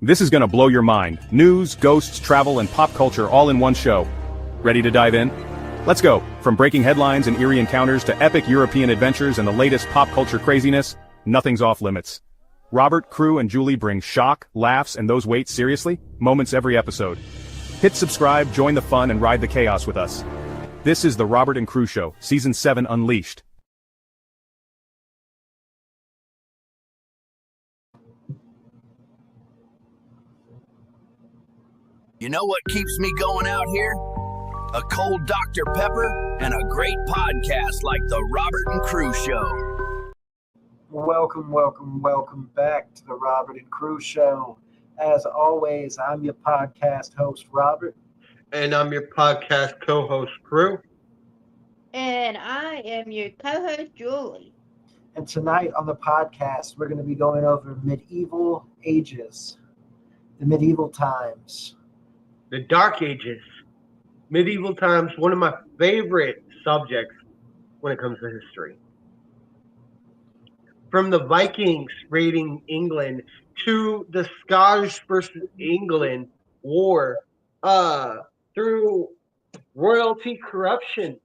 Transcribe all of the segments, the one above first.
This is gonna blow your mind. News, ghosts, travel, and pop culture all in one show. Ready to dive in? Let's go. From breaking headlines and eerie encounters to epic European adventures and the latest pop culture craziness, nothing's off limits. Robert, Crew, and Julie bring shock, laughs, and those wait, seriously? Moments every episode. Hit subscribe, join the fun, and ride the chaos with us. This is the Robert and Crew Show, Season 7 Unleashed. You know what keeps me going out here? A cold Dr. Pepper and a great podcast like the Robert and Crew Show. Welcome back to the Robert and Crew Show. As always, I'm your podcast host, Robert. And I'm your podcast co-host, Crew. And I am your co-host, Julie. And tonight on the podcast, we're going to be going over medieval ages, the medieval times. The Dark Ages. Medieval times, one of my favorite subjects when it comes to history. From the Vikings raiding England to the Scottish versus England war, through royalty corruption,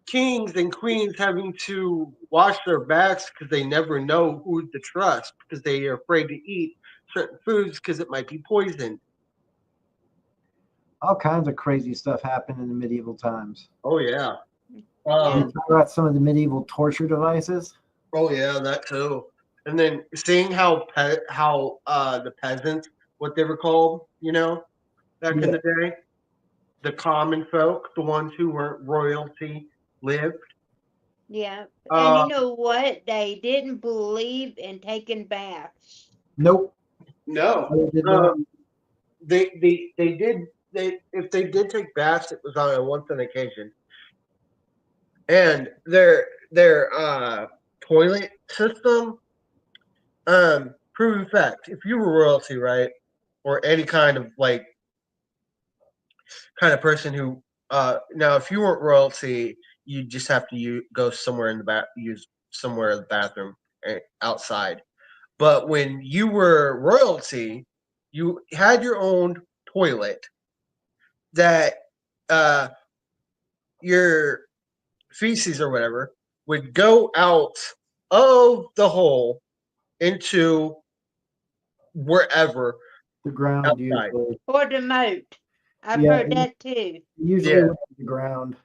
kings and queens having to wash their backs because they never know who to trust because they are afraid to eat certain foods because it might be poisoned. All kinds of crazy stuff happened in the medieval times. Oh, yeah. Talk about some of the medieval torture devices. Oh, yeah, that too. And then seeing how the peasants, what they were called, back in the day, the common folk, the ones who weren't royalty, lived. Yeah. And you know what? They didn't believe in taking baths. Nope. No. They did. If they did take baths, it was on a once an occasion. And their toilet system, proven fact, if you were royalty, right, or any kind of person who now if you weren't royalty, you just have to go somewhere in the use somewhere in the bathroom outside. But when you were royalty, you had your own toilet that your feces or whatever would go out of the hole into wherever. The ground outside. usually. Or the moat. I've heard that too. Usually went to the ground.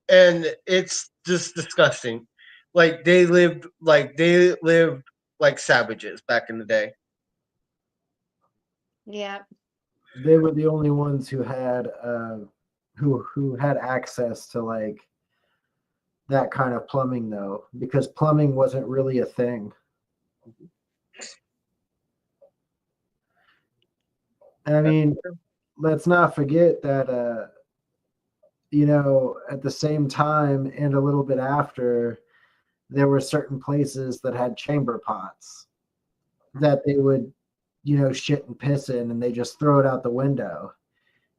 And it's just disgusting. They lived like savages back in the day. Yeah. They were the only ones who had who had access to that kind of plumbing, though, because plumbing wasn't really a thing. I mean, let's not forget that at the same time and a little bit after, there were certain places that had chamber pots that they would shit and piss in, and they just throw it out the window.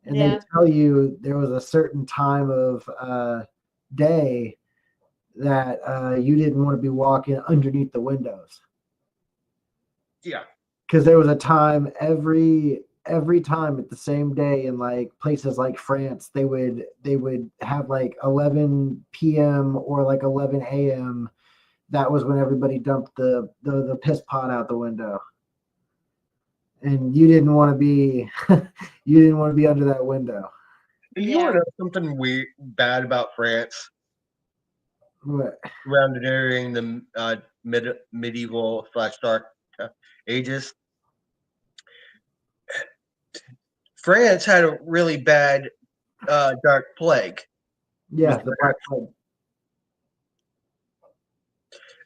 And they tell you there was a certain time of day that you didn't want to be walking underneath the windows. Yeah. Because there was a time every time at the same day in places like France, they would have 11 p.m. or 11 a.m. That was when everybody dumped the piss pot out the window. And you didn't want to be under that window. You want to know something weird, bad about France? What? Around during the medieval / dark ages, France had a really bad dark plague. Yeah, the Black Plague.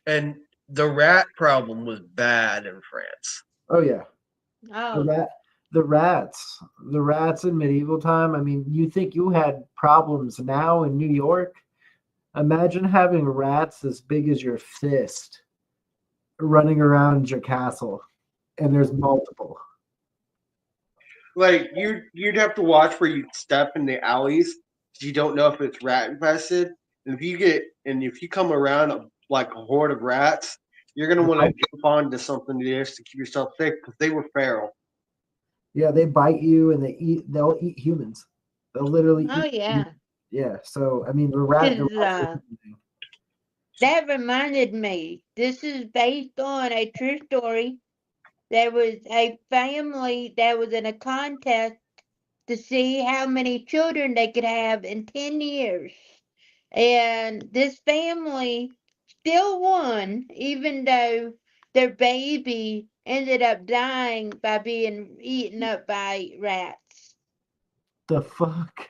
And the rat problem was bad in France. Oh yeah. Oh. The rats in medieval time. I mean, you think you had problems now in New York? Imagine having rats as big as your fist running around your castle, and there's multiple. You'd have to watch where you step in the alleys. You don't know if it's rat infested, and if you come around a horde of rats, you're gonna want to jump onto something just to keep yourself safe because they were feral. Yeah, they bite you and they'll eat humans. They'll literally Oh eat. yeah. Yeah. So I mean, the rats are something. That reminded me. This is based on a true story. There was a family that was in a contest to see how many children they could have in 10 years. And this family still won, even though their baby ended up dying by being eaten up by rats. The fuck?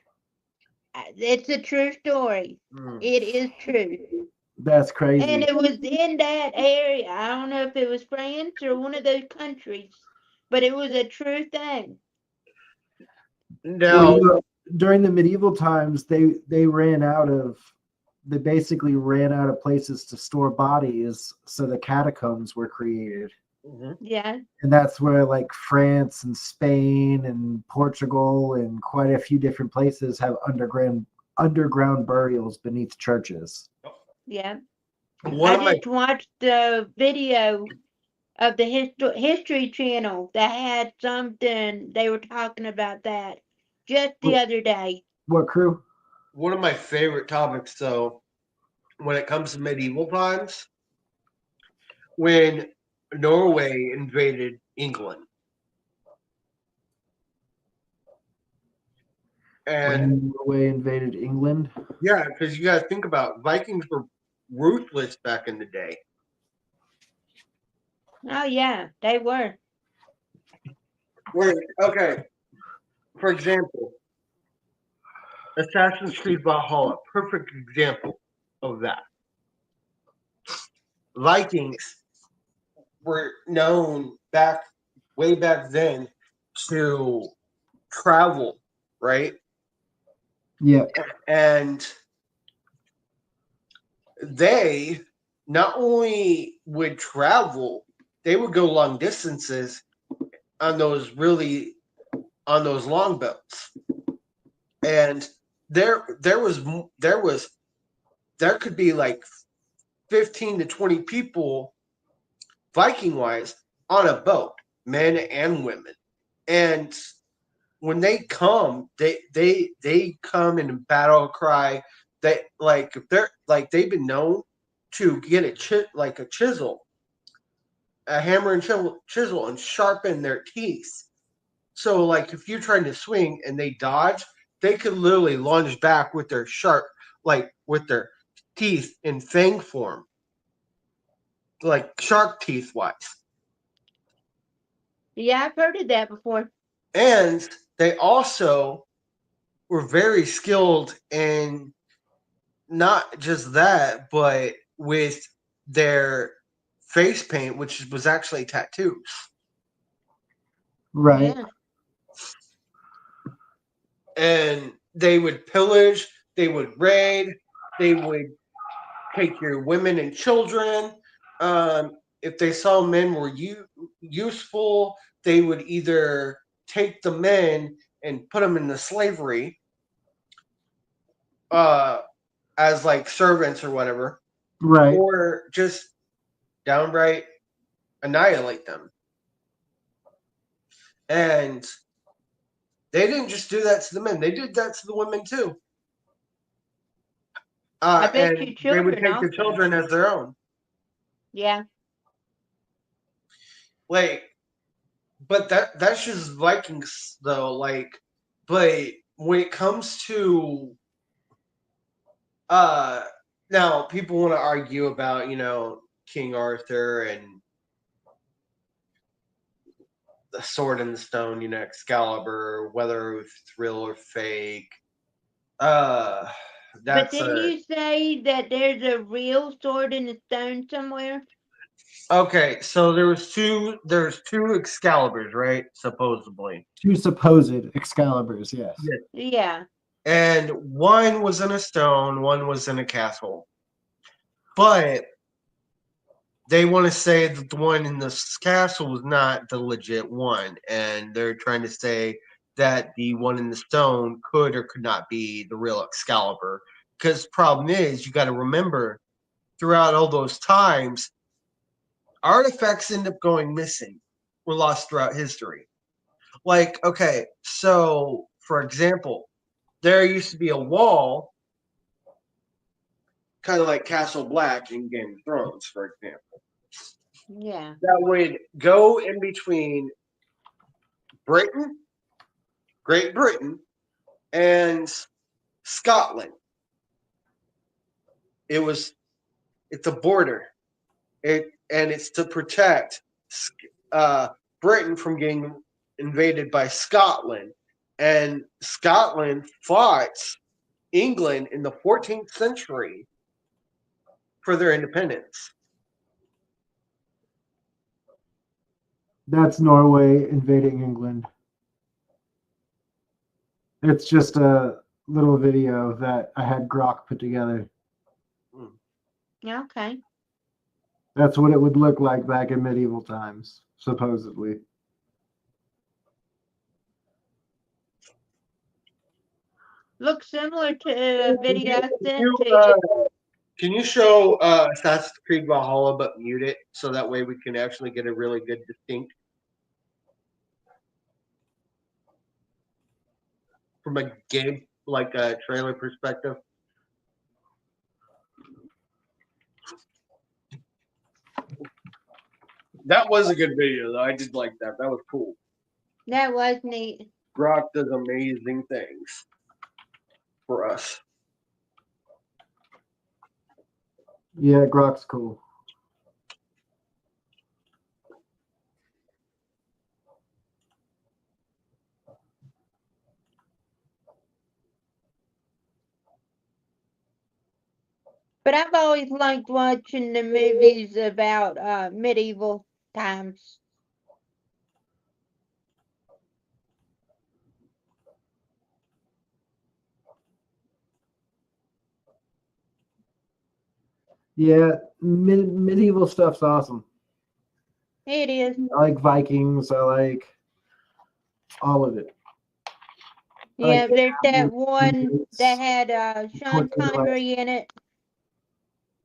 It's a true story. It is true. That's crazy. And it was in that area. I don't know if it was France or one of those countries, but it was a true thing. Well, Now, during the medieval times, they basically ran out of places to store bodies, so the catacombs were created. Yeah. And that's where like France and Spain and Portugal and quite a few different places have underground burials beneath churches. Yeah. one of I my just watched the video of the History Channel that had something, they were talking about that just the other day. What crew? one of my favorite topics, though, when it comes to medieval times, when Norway invaded England. And When Norway invaded England? yeah, because you got to think about Vikings were ruthless back in the day. Oh yeah, they were. Okay, for example, Assassin's Creed Valhalla, perfect example of that. Vikings were known way back then to travel, right? Yeah. And they not only would travel, they would go long distances on those longboats. And there could be like 15 to 20 people Viking wise on a boat, men and women. And when they come, they come in battle cry. They like if they're like they've been known to get a chisel, a hammer and chisel, and sharpen their teeth. So like if you're trying to swing and they dodge, they could literally lunge back with their with their teeth in fang form, like shark teeth wise. Yeah, I've heard of that before. And they also were very skilled in not just that, but with their face paint, which was actually tattoos. Right. Yeah. And they would pillage, they would raid, they would take your women and children. If they saw men were useful, they would either take the men and put them into slavery as like servants or whatever, Right. or just downright annihilate them. And they didn't just do that to the men; they did that to the women too. I bet you And they would children take the also. children as their own. Yeah. Like, but that's just Vikings though. Like, but when it comes to now people want to argue about King Arthur and the Sword in the Stone, Excalibur, whether it's real or fake. But That's didn't you say that there's a real sword in the stone somewhere? okay. So there's two Excaliburs, right? Supposedly. Two supposed Excaliburs, yes. Yeah. And one was in a stone, one was in a castle. But they want to say that the one in the castle was not the legit one, and they're trying to say that the one in the stone could or could not be the real Excalibur. Because the problem is, you got to remember, throughout all those times, artifacts end up going missing or lost throughout history. Like, okay, so for example, there used to be a wall, kind of like Castle Black in Game of Thrones, for example, Yeah. that would go in between Britain, Great Britain, and Scotland. It's a border. It's to protect Britain from getting invaded by Scotland. And Scotland fought England in the 14th century for their independence. That's Norway invading England. It's just a little video that I had Grok put together. Okay. That's what it would look like back in medieval times, supposedly. Looks similar to a video I sent You, to you. Can you show Assassin's Creed Valhalla but mute it so that way we can actually get a really good distinct from a game like a trailer perspective? That was a good video though. I did like that. That was cool. That was neat. Grok does amazing things for us. Yeah, Grok's cool. But I've always liked watching the movies about medieval times. Yeah, medieval stuff's awesome. It is. I like Vikings. I like all of it. Yeah, Like, there's that one it's that had Sean quickly, like- Connery in it.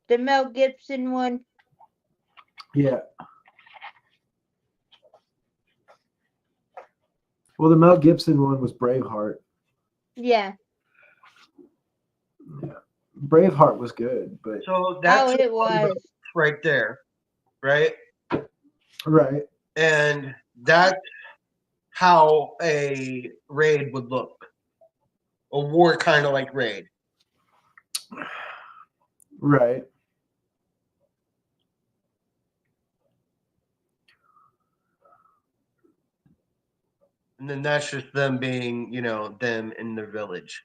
The Mel Gibson one. Yeah. Well, the Mel Gibson one was Braveheart. Yeah. Yeah. Braveheart was good, but So that's it was. right there, right? right. And that's how a raid would look. A war kind of like raid. Right. And then that's just them being, them in their village.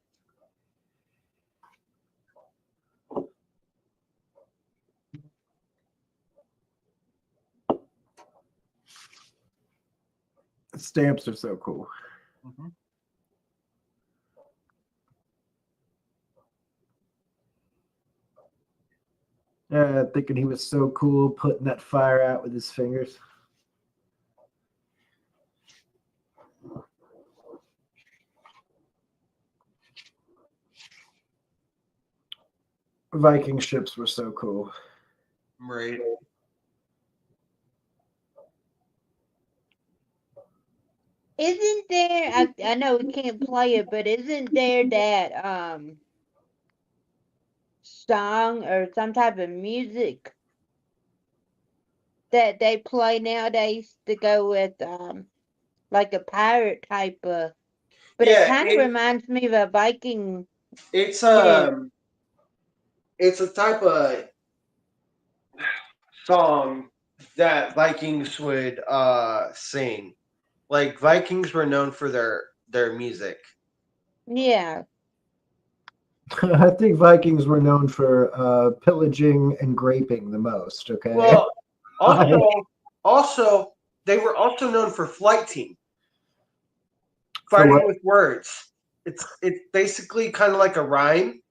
Stamps are so cool. Mm-hmm. Thinking he was so cool putting that fire out with his fingers. Viking ships were so cool. Right. Isn't there? I know we can't play it, but isn't there that song or some type of music that they play nowadays to go with like a pirate type of? But it kind of reminds me of a Viking. It's Yeah. it's a type of song that Vikings would sing. Like Vikings were known for their music. Yeah. I think Vikings were known for pillaging and graping the most. Okay. Well, also they were also known for flight team. Fighting with words. It's basically kind of like a rhyme.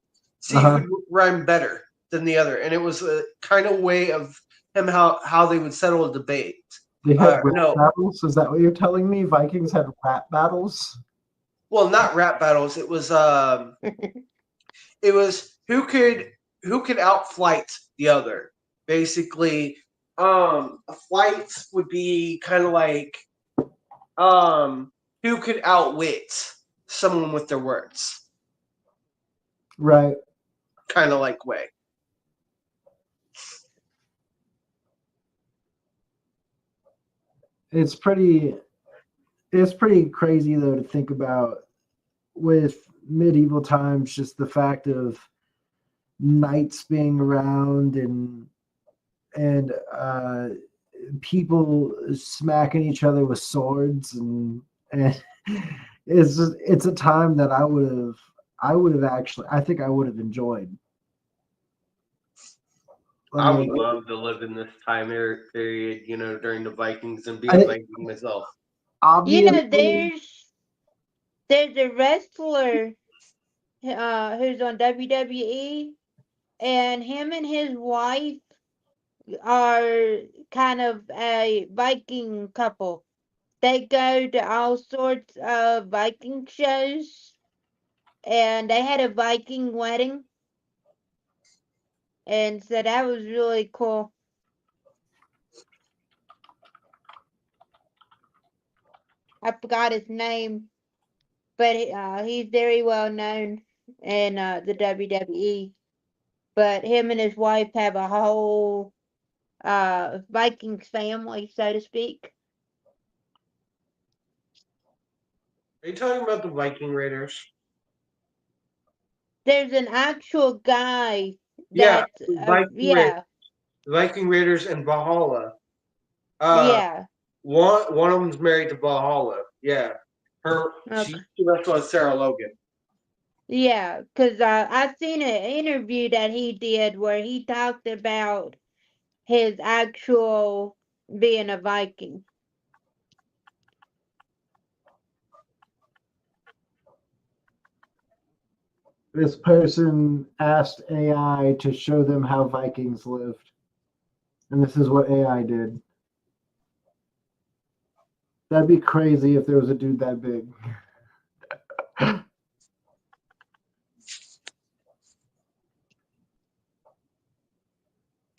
See who could rhyme better than the other, and it was a kind of way of him how they would settle a debate. They had rap battles. Is that what you're telling me? Vikings had rap battles? Well, not rap battles. It was it was who could outflight the other. Basically, flights would be kind of like who could outwit someone with their words, Right. kind of like way. It's pretty crazy though to think about with medieval times, just the fact of knights being around and people smacking each other with swords and it's a time that I would have actually I think I would have enjoyed. I would Like, love to live in this time period, during the Vikings and be a I, Viking myself. obviously, There's a wrestler who's on WWE, and him and his wife are kind of a Viking couple. They go to all sorts of Viking shows, and they had a Viking wedding, and so that was really cool. I forgot his name, but he's very well known in the WWE. But him and his wife have a whole Vikings family, so to speak. Are you talking about the Viking Raiders? There's an actual guy Yeah, that, yeah, Viking Raiders and Valhalla. yeah. One of them's married to Valhalla. Yeah, she Okay. wrestled as Sarah Logan. Yeah, because I seen an interview that he did where he talked about his actual being a Viking. this person asked AI to show them how Vikings lived, and this is what AI did. That'd be crazy if there was a dude that big.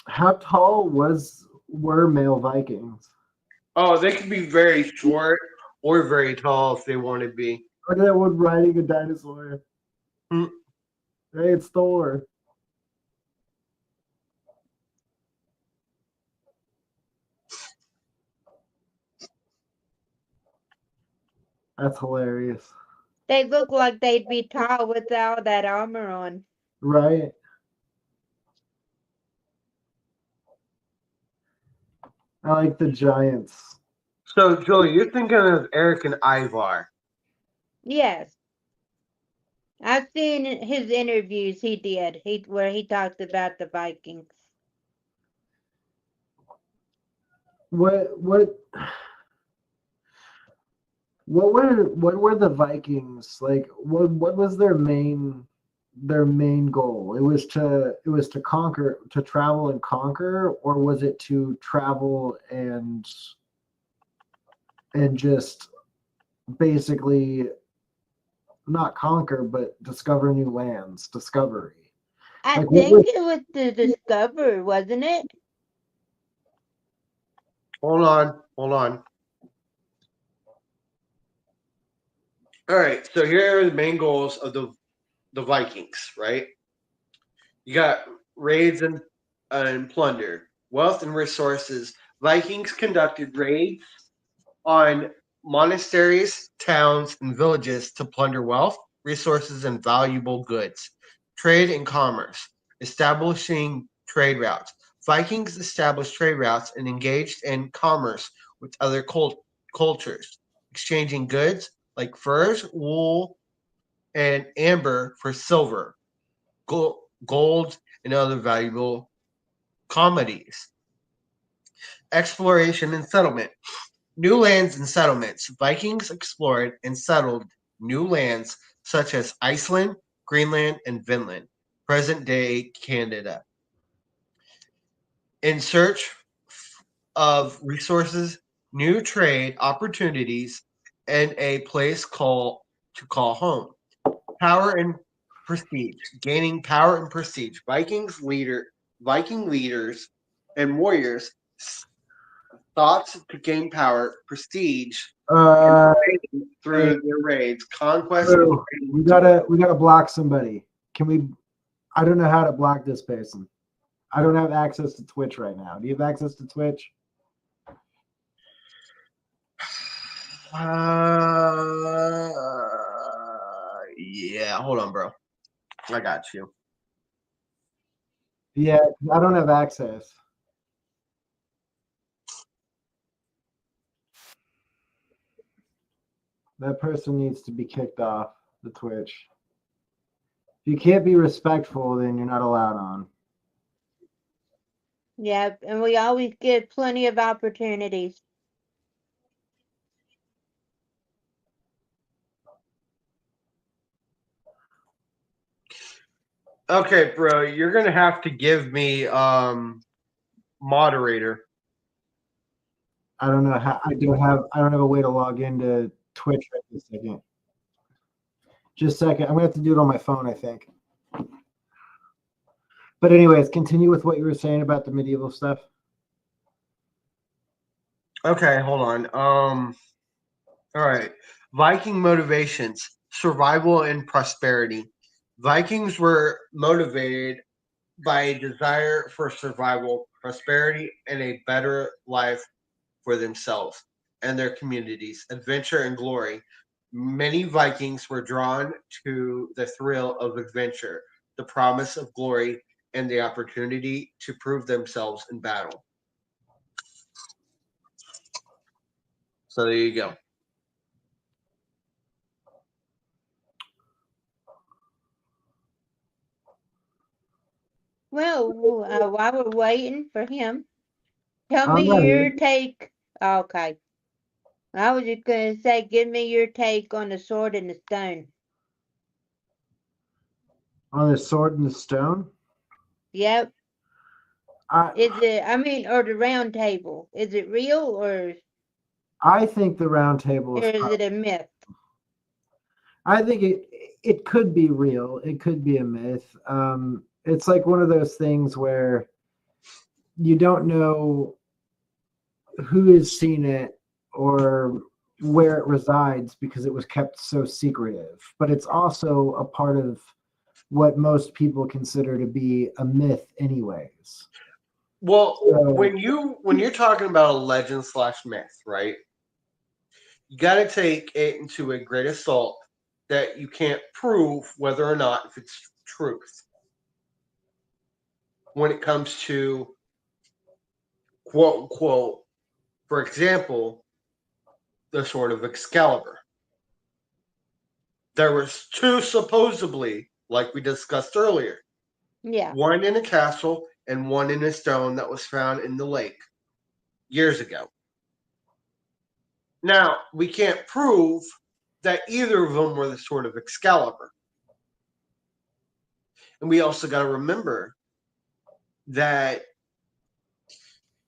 How tall were male Vikings? Oh, they could be very short or very tall if they want to be. Look at that one riding a dinosaur. Hmm. Hey, it's Thor. That's hilarious. They look like they'd be tall without that armor on. Right? I like the giants. So, Joey, you're thinking of Eric and Ivar. Yes. I've seen his interviews he did, where he talked about the Vikings. What were the Vikings like? What was their main goal? It was to conquer, to travel and conquer, or was it to travel and just basically not conquer but discover new lands, discovery? I Like, think it was to discover, wasn't it? Hold on. All right, so here are the main goals of the Vikings, right? You got raids and plunder, wealth and resources. Vikings conducted raids on monasteries, towns, and villages to plunder wealth, resources, and valuable goods. Trade and commerce, establishing trade routes. Vikings established trade routes and engaged in commerce with other cultures, exchanging goods like furs, wool, and amber for silver, gold, and other valuable commodities. Exploration and settlement. New lands and settlements. Vikings explored and settled new lands such as Iceland, Greenland, and Vinland, present day Canada, in search of resources, new trade opportunities, and a place to call home. Power and prestige. Gaining power and prestige. Viking leaders and warriors thoughts to gain power, prestige, Uh, through their raids, conquest. Drew, we gotta block somebody. Can we? I don't know how to block this person. I don't have access to Twitch right now. Do you have access to Twitch? Yeah, hold on, bro. I got you. Yeah, I don't have access. That person needs to be kicked off the Twitch. If you can't be respectful, then you're not allowed on. Yep, and we always give plenty of opportunities. Okay, bro, you're gonna have to give me moderator. I don't know how. I don't have a way to log into Twitch right this second. Just a second. I'm gonna have to do it on my phone, I think. But anyways, continue with what you were saying about the medieval stuff. Okay, hold on. All right. Viking motivations, survival and prosperity. Vikings were motivated by a desire for survival, prosperity, and a better life for themselves and their communities, adventure and glory. Many Vikings were drawn to the thrill of adventure, the promise of glory, and the opportunity to prove themselves in battle. So there you go. Well, while we're waiting for him, tell I'm me not your here. take. Okay. I was just going to say, give me your take on the sword and the stone. On the sword and the stone. Yep. I Or the round table. Is it real or think the round table is. is it a myth? I think it could be real. It could be a myth. It's like one of those things where you don't know who has seen it or where it resides because it was kept so secretive. But it's also a part of what most people consider to be a myth, anyways. Well, So, when you're talking about a legend slash myth, right? You got to take it into a great assault that you can't prove whether or not if it's truth. When it comes to quote unquote, for example, the sword of Excalibur. There was two supposedly, like we discussed earlier, Yeah. one in a castle and one in a stone that was found in the lake years ago. Now, we can't prove that either of them were the sword of Excalibur. And we also got to remember that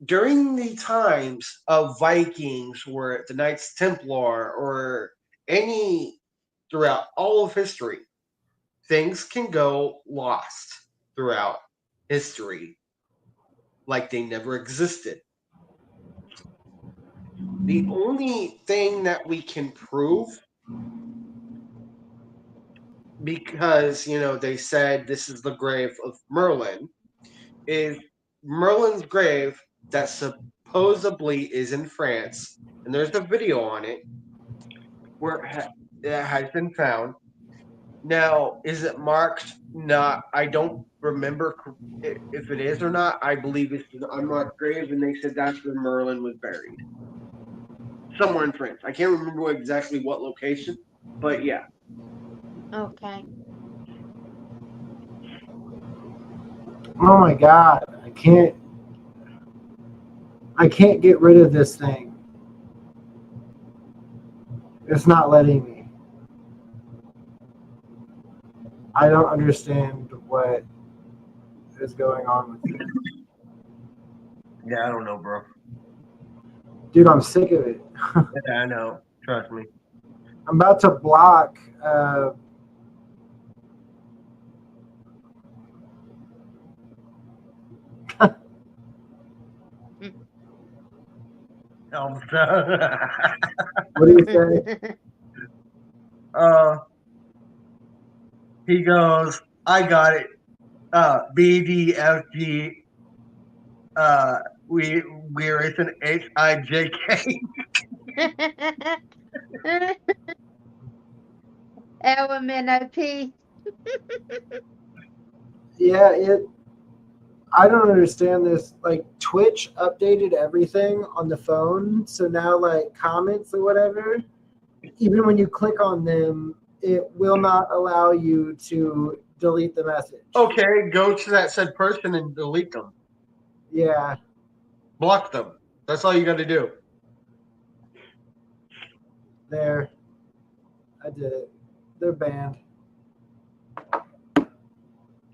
during the times of Vikings or the Knights Templar or any throughout all of history, things can go lost throughout history like they never existed. The only thing that we can prove, because they said this is the grave of Merlin, is Merlin's grave that supposedly is in France, and there's a video on it where it has been found. Now, is it marked? Not. I don't remember if it is or not. I believe it's an unmarked grave, and they said that's where Merlin was buried, somewhere in France. I can't remember exactly what location, but yeah. Okay. oh my God, I can't get rid of this thing. It's not letting me. I don't understand what is going on with it. Yeah, I don't know, bro. Dude, I'm sick of it. Yeah, I know. Trust me. I'm about to block. What do you say? uh, he goes, I got it. BDFG. We're it's an HIJK. LMNOP. Yeah, I don't understand this. Like Twitch updated everything on the phone, so now like comments or whatever, even when you click on them, it will not allow you to delete the message. Okay, go to that said person and delete them. Yeah, Block them. That's all you got to do. there. I did it. They're banned.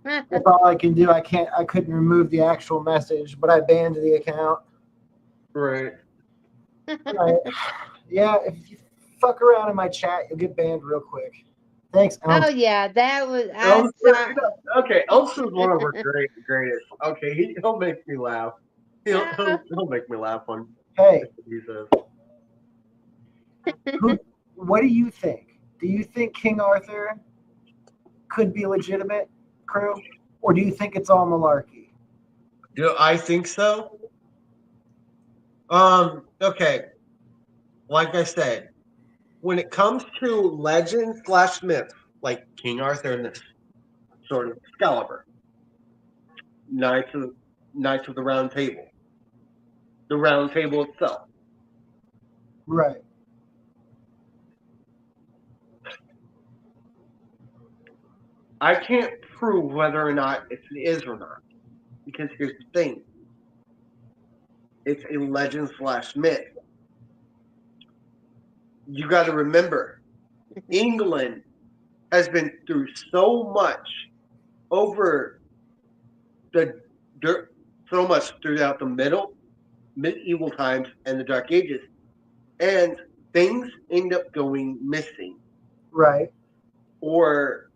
That's all I can do. I couldn't remove the actual message, but I banned the account. Right. Right. Yeah, if you fuck around in my chat, you'll get banned real quick. Thanks, Oh Elm. yeah, that was I Elsa, saw. okay, Elsa's one of our greatest. Okay, he'll make me laugh. He'll make me laugh on Hey, he says. what do you think? Do you think King Arthur could be legitimate crew, or do you think it's all malarkey? Do I think so? Okay. Like I said, when it comes to legend slash myth, like King Arthur and this sort of Excalibur, Knights of Knights of the Round Table itself, Right. I can't prove whether or not it is or not. Because here's the thing: it's a legend slash myth. You got to remember, England has been through so much over the so much throughout the medieval times and the Dark Ages, and things end up going missing Right. or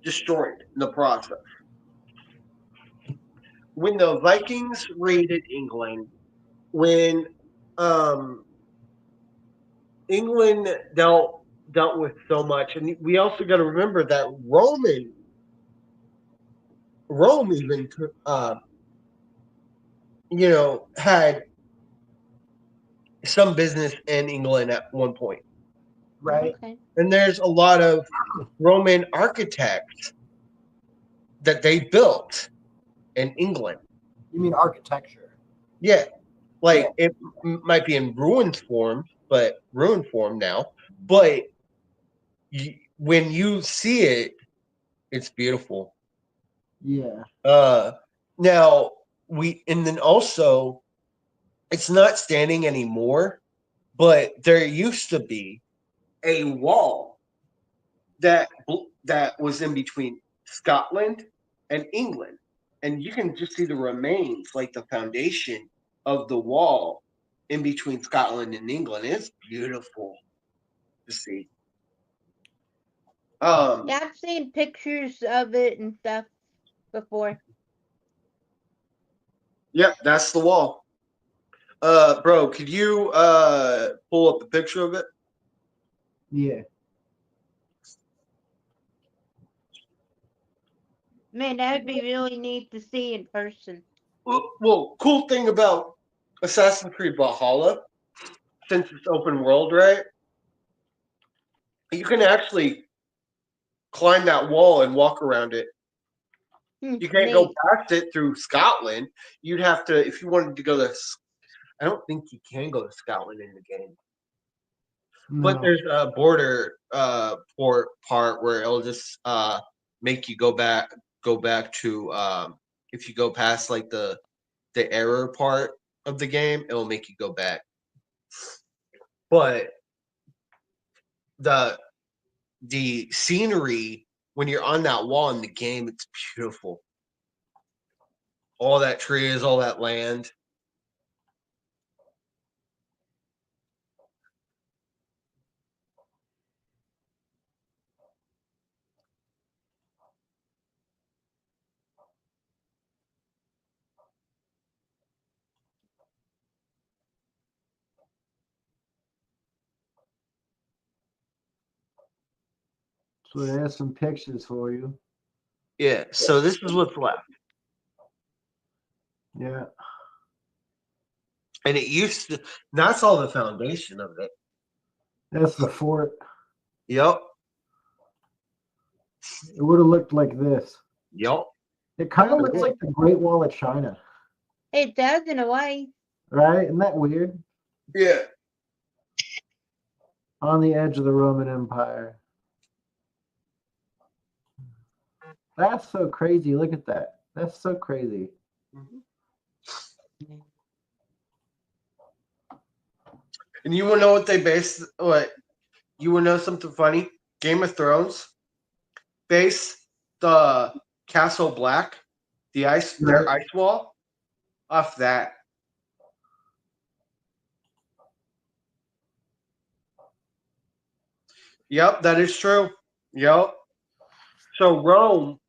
destroyed in the process. When the Vikings raided England, when um, England dealt with so much, and we also got to remember that Rome even had some business in England at one point. Right. Okay. And there's a lot of Roman architects that they built in England. You mean architecture? Yeah, like Yeah. it might be in ruined form now. But when you see it, it's beautiful. Yeah. Uh, Now and then also it's not standing anymore, but there used to be a wall that that was in between Scotland and England, and you can just see the remains, like the foundation of the wall in between Scotland and England. It's beautiful to see. Yeah, I've seen pictures of it and stuff before. Yep, that's the wall. Bro, could you pull up a picture of it? Yeah. Man, that'd be really neat to see in person. Well, cool thing about Assassin's Creed Valhalla, since it's open world, right? You can actually climb that wall and walk around it. You can't go Neat. past it through Scotland. You'd have to, if you wanted to go to. I don't think you can go to Scotland in the game, but No. there's a border part where it'll just make you go back to if you go past like the error part of the game, it'll make you go back. But the the scenery when you're on that wall in the game, it's beautiful. All that trees, all that land. So there's some pictures for you. Yeah. So this is what's left. Yeah. And it used to, that's all the foundation of it. That's the fort. Yep. It would have looked like this. Yep. It kind of looks like the Great Wall of China, It does in a way. right? Isn't that weird? Yeah. On the edge of the Roman Empire. That's so crazy. Look at that. That's so crazy. And you want to know what they based? What you want to know? Something funny? Game of Thrones based the Castle Black, their ice wall, off that. Yep, that is true. Yep. So Rome,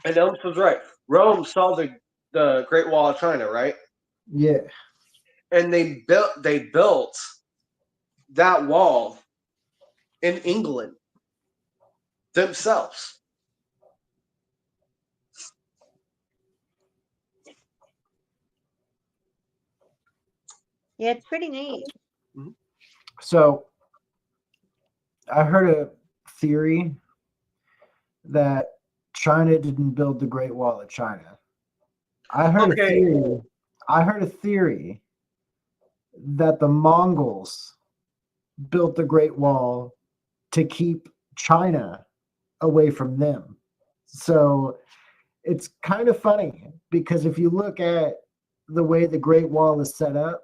and Elms was right. Rome saw the Great Wall of China, right? Yeah. And they built that wall in England themselves. Yeah, it's pretty neat. So I heard a theory that China didn't build the Great Wall of China. I heard a theory that the Mongols built the Great Wall to keep China away from them. So it's kind of funny because if you look at the way the Great Wall is set up,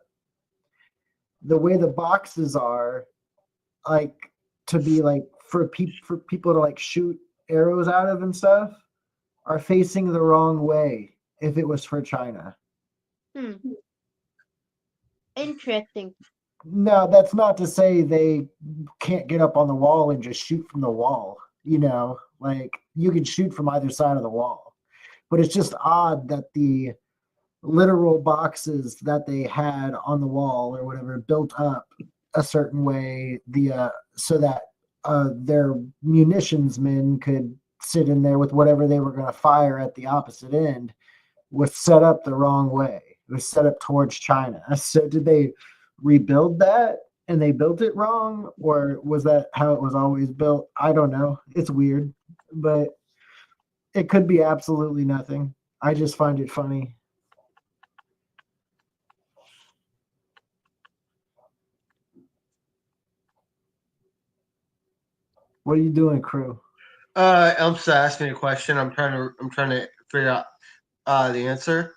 the way the boxes are, like to be like for people to like shoot arrows out of and stuff, are facing the wrong way if it was for China. Interesting. No, that's not to say they can't get up on the wall and just shoot from the wall. You know, like you can shoot from either side of the wall. But it's just odd that the literal boxes that they had on the wall or whatever built up a certain way, so that their munitions men could sit in there with whatever they were going to fire at the opposite end, was set up the wrong way. It was set up towards China. So did they rebuild that and they built it wrong, or was that how it was always built? I don't know. It's weird, but it could be absolutely nothing. I just find it funny. What are you doing, crew? Elmsa asked me a question. I'm trying to figure out the answer.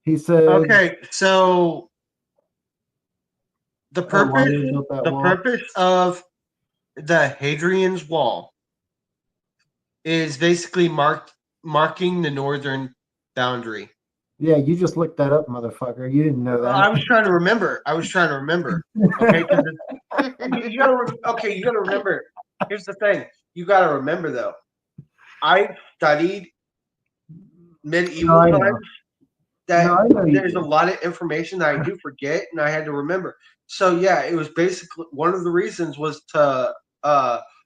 He said, Okay, so the why they built that wall? purpose of the Hadrian's Wall is basically marking the northern boundary. Yeah, you just looked that up, motherfucker. You didn't know that. I was trying to remember. Okay, you gotta remember. Here's the thing. You gotta remember though. I studied medieval times. There's a lot of information that I do forget, and I had to remember. So yeah, it was basically one of the reasons was to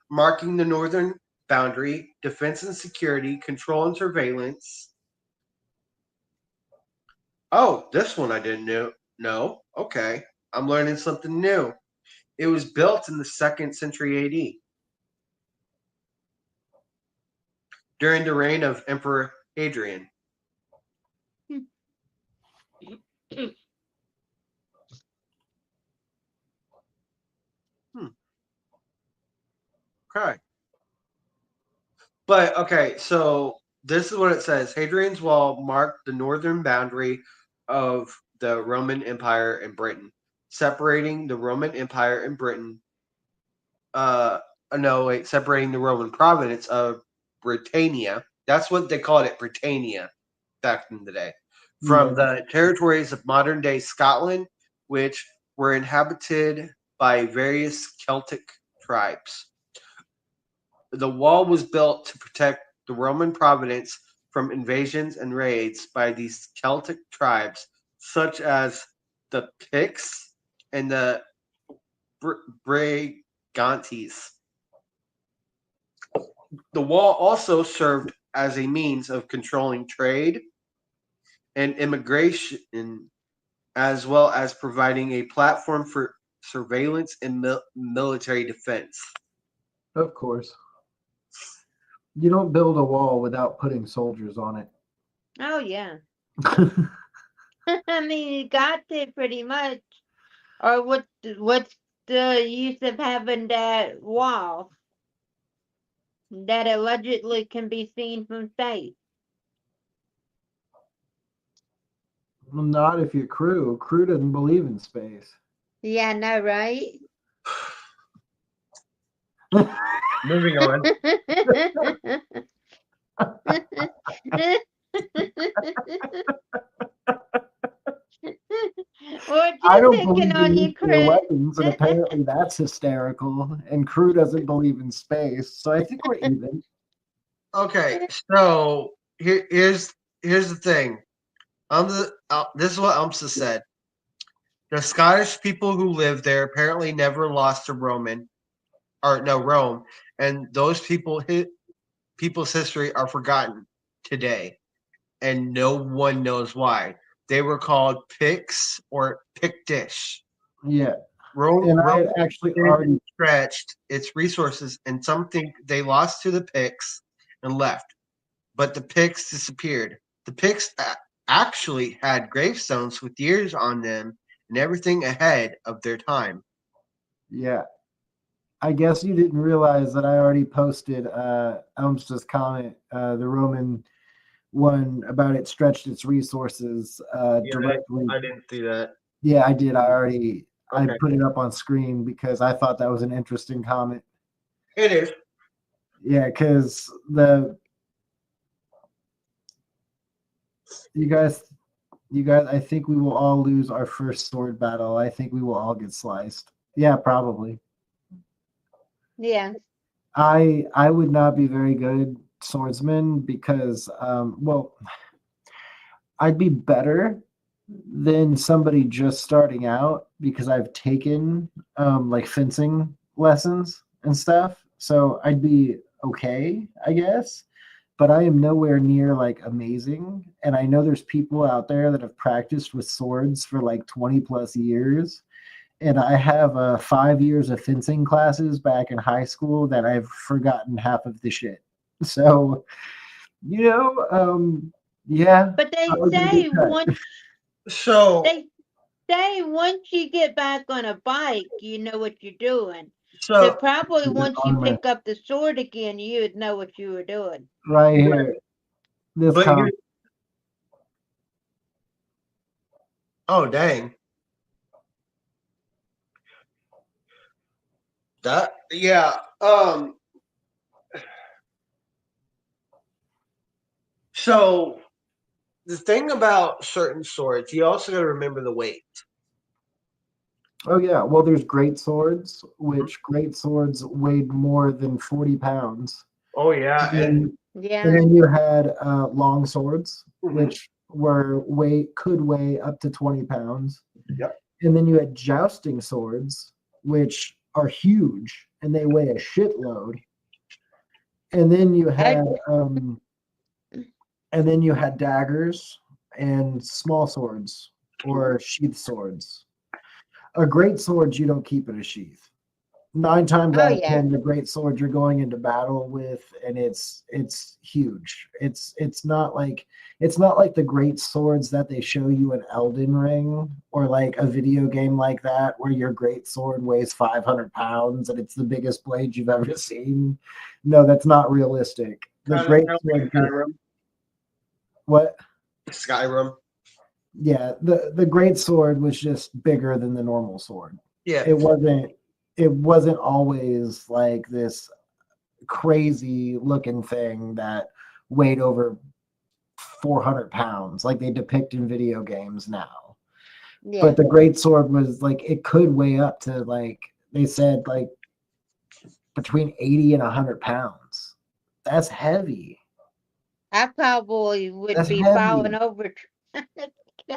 marking the northern boundary, defense and security, control and surveillance. Oh, this one I didn't know. No, okay, I'm learning something new. It was built in the 2nd century AD during the reign of Emperor Hadrian. Okay. But okay, so this is what it says. Hadrian's Wall marked the northern boundary of the Roman Empire in Britain, separating the Roman Empire in Britain. Separating the Roman province of Britannia. That's what they called it, Britannia, back in the day, from the territories of modern day Scotland, which were inhabited by various Celtic tribes. The wall was built to protect the Roman province from invasions and raids by these Celtic tribes, such as the Picts and the Gontes. The wall also served as a means of controlling trade and immigration, as well as providing a platform for surveillance and military defense. Of course. You don't build a wall without putting soldiers on it. Oh yeah. I mean, you got to pretty much. Or what's the use of having that wall that allegedly can be seen from space? Well, not if you're crew. Crew doesn't believe in space. Yeah, I know, right? Moving on. What I you don't thinking believe in on your nuclear Chris? weapons, and apparently that's hysterical. And crew doesn't believe in space, so I think we're even. Okay, so here's the thing. This is what Umsa said. The Scottish people who lived there apparently never lost to Rome, and those people's history are forgotten today, and no one knows why. They were called Picts or Pictish. Yeah. Rome, And I Rome had actually already. stretched its resources, and some think they lost to the Picts and left, but the Picts disappeared. The Picts actually had gravestones with years on them and everything ahead of their time. Yeah. I guess you didn't realize that I already posted Elmsta's comment, the Roman one about it stretched its resources directly. I didn't see that. Yeah, I did. I Okay. put it up on screen because I thought that was an interesting comment. It is. Yeah, because you guys, I think we will all lose our first sword battle. I think we will all get sliced. Yeah, probably. Yeah. I would not be very good swordsman because well, I'd be better than somebody just starting out because I've taken like fencing lessons and stuff. So I'd be okay, I guess. But I am nowhere near like amazing. And I know there's people out there that have practiced with swords for like 20 plus years. And I have 5 years of fencing classes back in high school that I've forgotten half of the shit. So, yeah. But they I was gonna say get cut. once you get back on a bike, you know what you're doing. So So probably Good once you armor. pick up the sword again, you would know what you were doing. Right here. This but comment. oh dang. That yeah. So the thing about certain swords, you also got to remember the weight. Oh yeah. Well, there's great swords, which great swords weighed more than 40 pounds. Oh yeah, and Yeah. And then you had long swords, Mhm. which could weigh up to 20 pounds. Yep. And then you had jousting swords, which are huge and they weigh a shitload. And then you had daggers and small swords or sheath swords. A great sword you don't keep in a sheath. 9 times out of 10, the great sword you're going into battle with, and it's huge. It's not like the great swords that they show you in Elden Ring or like a video game like that where your great sword weighs 500 pounds and it's the biggest blade you've ever seen. No, that's not realistic. The great sword. Skyrim. What? Skyrim. Yeah, the great sword was just bigger than the normal sword. Yeah. It wasn't always like this crazy looking thing that weighed over 400 pounds like they depict in video games now. Yeah. But the great sword was like, it could weigh up to like, they said like between 80 and 100 pounds. That's heavy. I probably would be falling over.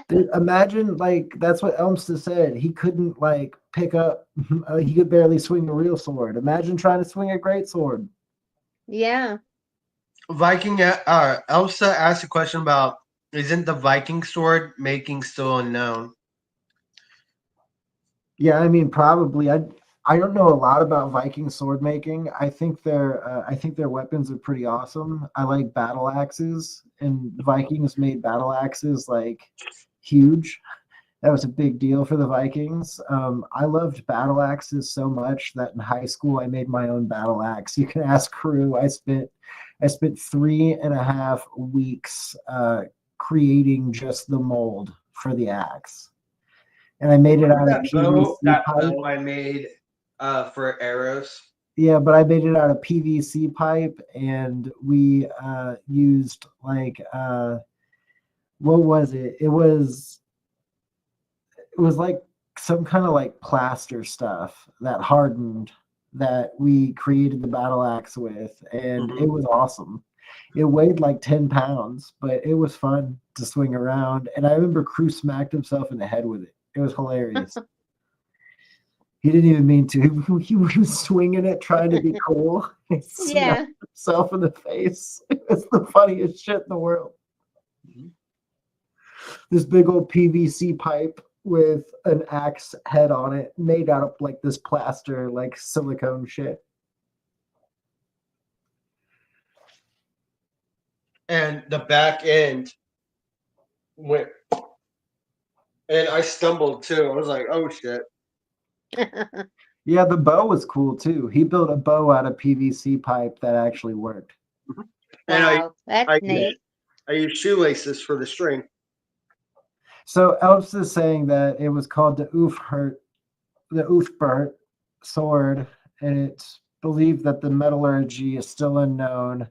Dude, imagine like that's what Elmsta said. He couldn't like pick up. He could barely swing a real sword. Imagine trying to swing a great sword. Yeah. Viking. Elsa asked a question about, isn't the Viking sword making still unknown? Yeah, I mean, probably. I don't know a lot about Viking sword making. I think their weapons are pretty awesome. I like battle axes, and Vikings made battle axes like huge. That was a big deal for the Vikings. I loved battle axes so much that in high school I made my own battle axe. You can ask Crew. I spent 3.5 weeks creating just the mold for the axe, and I made it out of PVC pipe. bow I made for arrows. Yeah, but I made it out of PVC pipe, and we used like what was it? It was like some kind of like plaster stuff that hardened that we created the battle axe with, and it was awesome. It weighed like 10 pounds, but it was fun to swing around. And I remember Crew smacked himself in the head with it. It was hilarious. He didn't even mean to. He was swinging it, trying to be cool. He Yeah. smacked himself in the face. It's the funniest shit in the world. This big old PVC pipe with an axe head on it, made out of like this plaster, like silicone shit. And the back end went, and I stumbled too. I was like, "Oh shit!" Yeah, the bow was cool too. He built a bow out of PVC pipe that actually worked. And Wow, that's I neat. I used shoelaces for the string. So Elps is saying that it was called the Oofbert sword, and it's believed that the metallurgy is still unknown.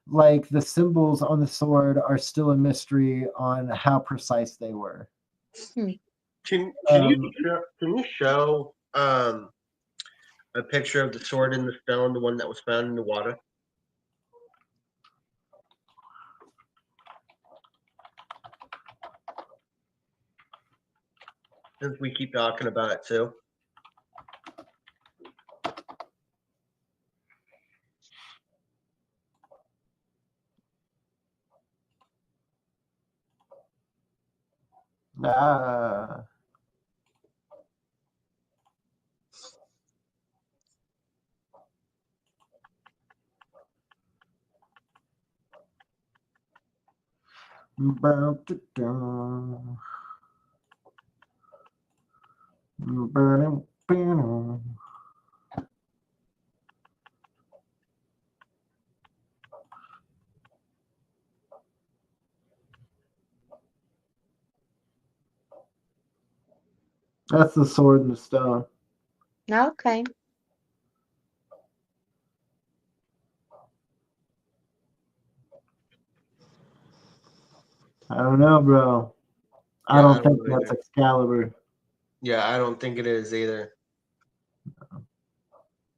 Like the symbols on the sword are still a mystery on how precise they were. Can you show a picture of the sword in the stone, the one that was found in the water? Since we keep talking about it too. Ah. That's the sword in the stone. Okay. I don't know, bro. I Yeah, don't think know that's either. Excalibur. Yeah, I don't think it is either.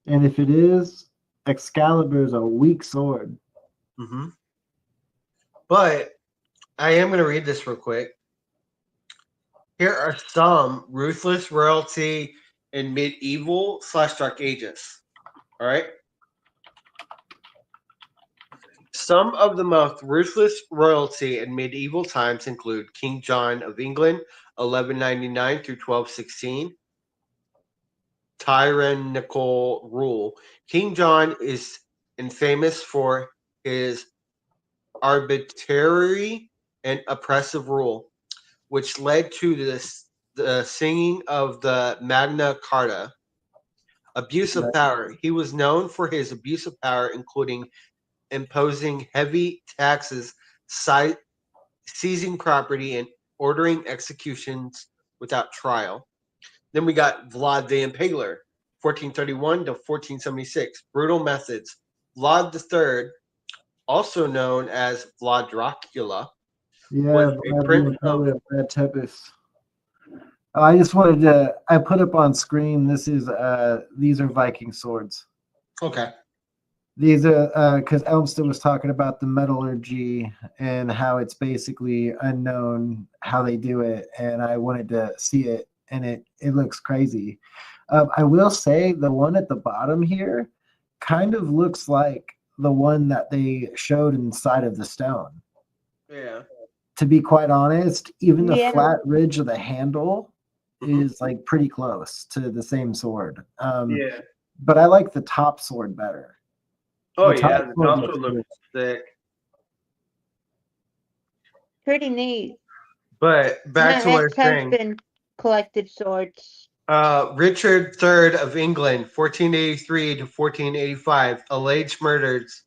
And if it is, Excalibur is a weak sword. Mm-hmm. But I am going to read this real quick. Here are some ruthless royalty in medieval / dark ages. All right. Some of the most ruthless royalty in medieval times include King John of England, 1199 through 1216. Tyrannical rule. King John is infamous for his arbitrary and oppressive rule, which led to the singing of the Magna Carta. Abuse of power. He was known for his abuse of power, including imposing heavy taxes, seizing property, and ordering executions without trial. Then we got Vlad the Impaler, 1431 to 1476. Brutal methods. Vlad III, also known as Vlad Dracula, was Yeah, a prince of. Brad Tepes. I just wanted to. I put up on screen. These are Viking swords. Okay. These are because Elmsted was talking about the metallurgy and how it's basically unknown how they do it, and I wanted to see it and it looks crazy. I will say the one at the bottom here kind of looks like the one that they showed inside of the stone. Yeah. To be quite honest, even the Yeah. flat ridge of the handle is like pretty close to the same sword. Yeah. But I like the top sword better. Oh The top yeah, the sword top looks sword looks sick. Pretty neat. But back to My what I was saying. ex-husband collected swords. Richard III of England, 1483 to 1485, alleged murders.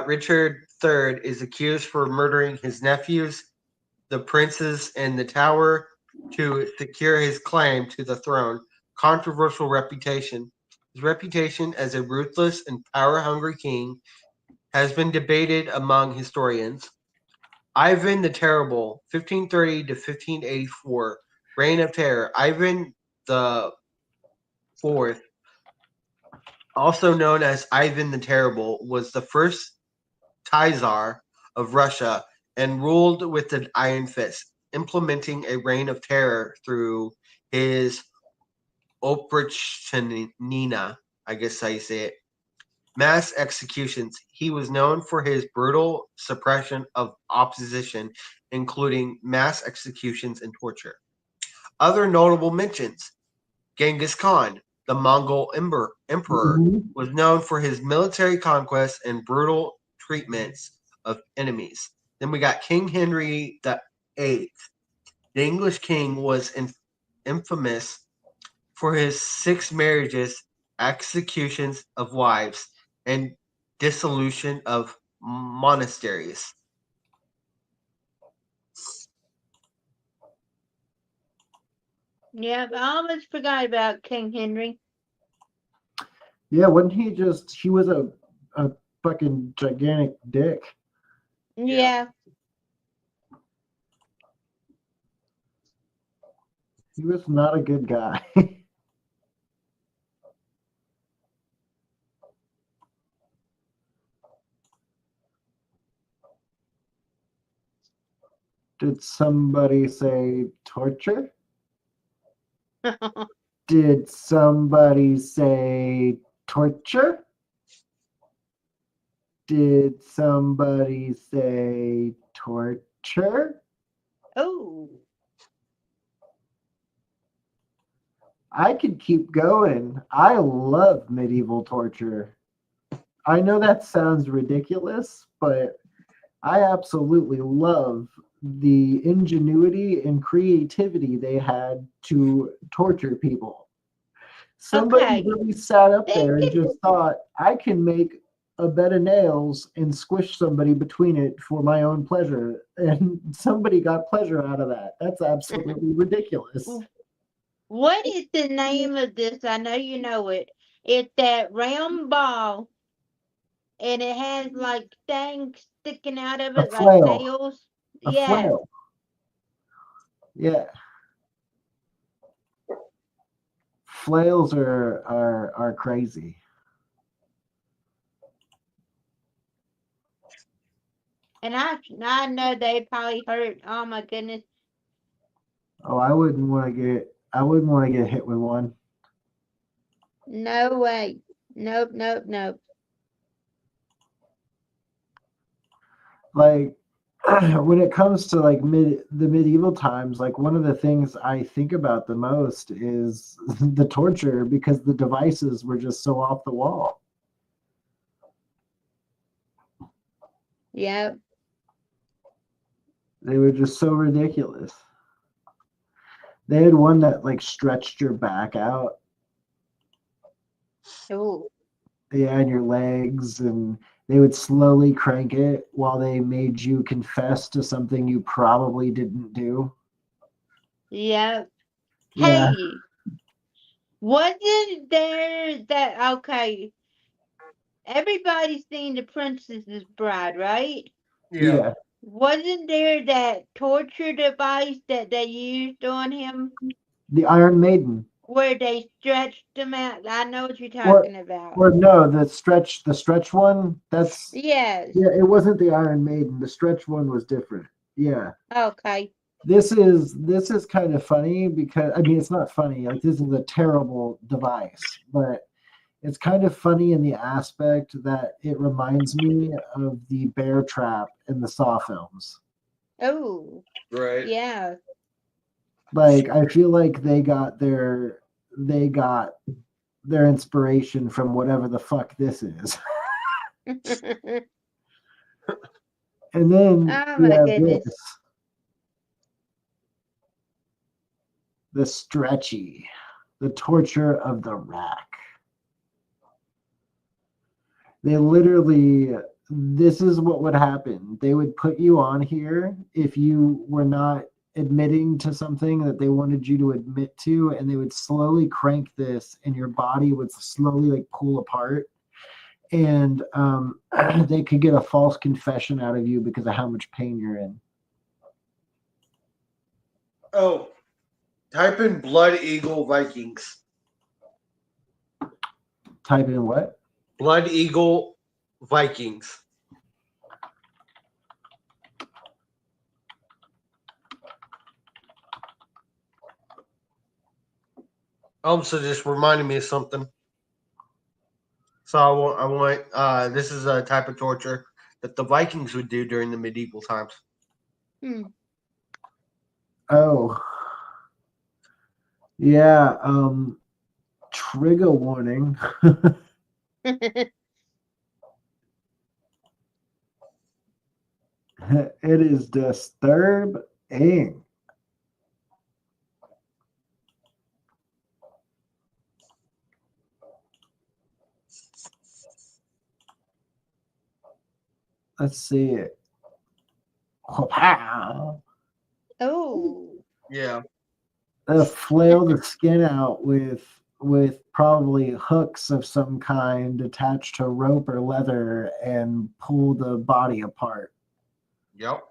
Richard III is accused for murdering his nephews, the princes in the Tower, to secure his claim to the throne. Controversial reputation. His reputation as a ruthless and power-hungry king has been debated among historians. Ivan the Terrible, 1530 to 1584, Reign of Terror. Ivan the Fourth, also known as Ivan the Terrible, was the first Tsar of Russia and ruled with an iron fist, implementing a reign of terror through his Oprichnina, I guess how you say it, mass executions. He was known for his brutal suppression of opposition, including mass executions and torture. Other notable mentions: Genghis Khan, the Mongol emperor, Mhm. was known for his military conquests and brutal treatments of enemies. Then we got King Henry VIII. The English king was infamous for his 6 marriages, executions of wives, and dissolution of monasteries. Yeah, I almost forgot about King Henry. Yeah, wasn't he was a fucking gigantic dick. Yeah. He was not a good guy. Did somebody say torture? Did somebody say torture? Did somebody say torture? Oh. I could keep going. I love medieval torture. I know that sounds ridiculous, but I absolutely love the ingenuity and creativity they had to torture people. Somebody Okay. really sat up there and Thinking. just thought, I can make a bed of nails and squish somebody between it for my own pleasure. And somebody got pleasure out of that. That's absolutely ridiculous. What is the name of this? I know you know it. It's that round ball, and it has like things sticking out of A it, like flail. nails. A Yeah. flail. Yeah. Flails are crazy. And I know they probably hurt. Oh my goodness. Oh, I wouldn't want to get hit with one. No way. Nope, nope, nope. Like when it comes to like the medieval times, like one of the things I think about the most is the torture because the devices were just so off the wall. Yep. They were just so ridiculous. They had one that like stretched your back out, Ooh. yeah, and your legs, and they would slowly crank it while they made you confess to something you probably didn't do. Yep. Yeah. Hey, wasn't there that okay? Everybody's seen the Princess's Bride, right? Yeah. Yeah. Wasn't there that torture device that they used on him The Iron Maiden. where they stretched him out? I know what you're Or talking about. or no, the stretch one, that's Yes. yeah, it wasn't the Iron Maiden. The stretch one was different. Yeah. Okay. this is kind of funny because I mean it's not funny. Like this is a terrible device, but it's kind of funny in the aspect that it reminds me of the bear trap in the Saw films. Oh, Right. yeah. Like I feel like they got their inspiration from whatever the fuck this is. And then Oh you my have goodness. this, the stretchy, the torture of the rack. They literally, this is what would happen. They would put you on here if you were not admitting to something that they wanted you to admit to, and they would slowly crank this, and your body would slowly like pull apart. And they could get a false confession out of you because of how much pain you're in. Oh, type in Blood Eagle Vikings. Type in what? Blood Eagle Vikings. So just reminded me of something. So I want this is a type of torture that the Vikings would do during the medieval times. Hmm. Oh, yeah. Trigger warning. It is disturbing. Let's see it. Oh. Yeah. Flail the skin out with probably hooks of some kind attached to rope or leather and pull the body apart. Yep.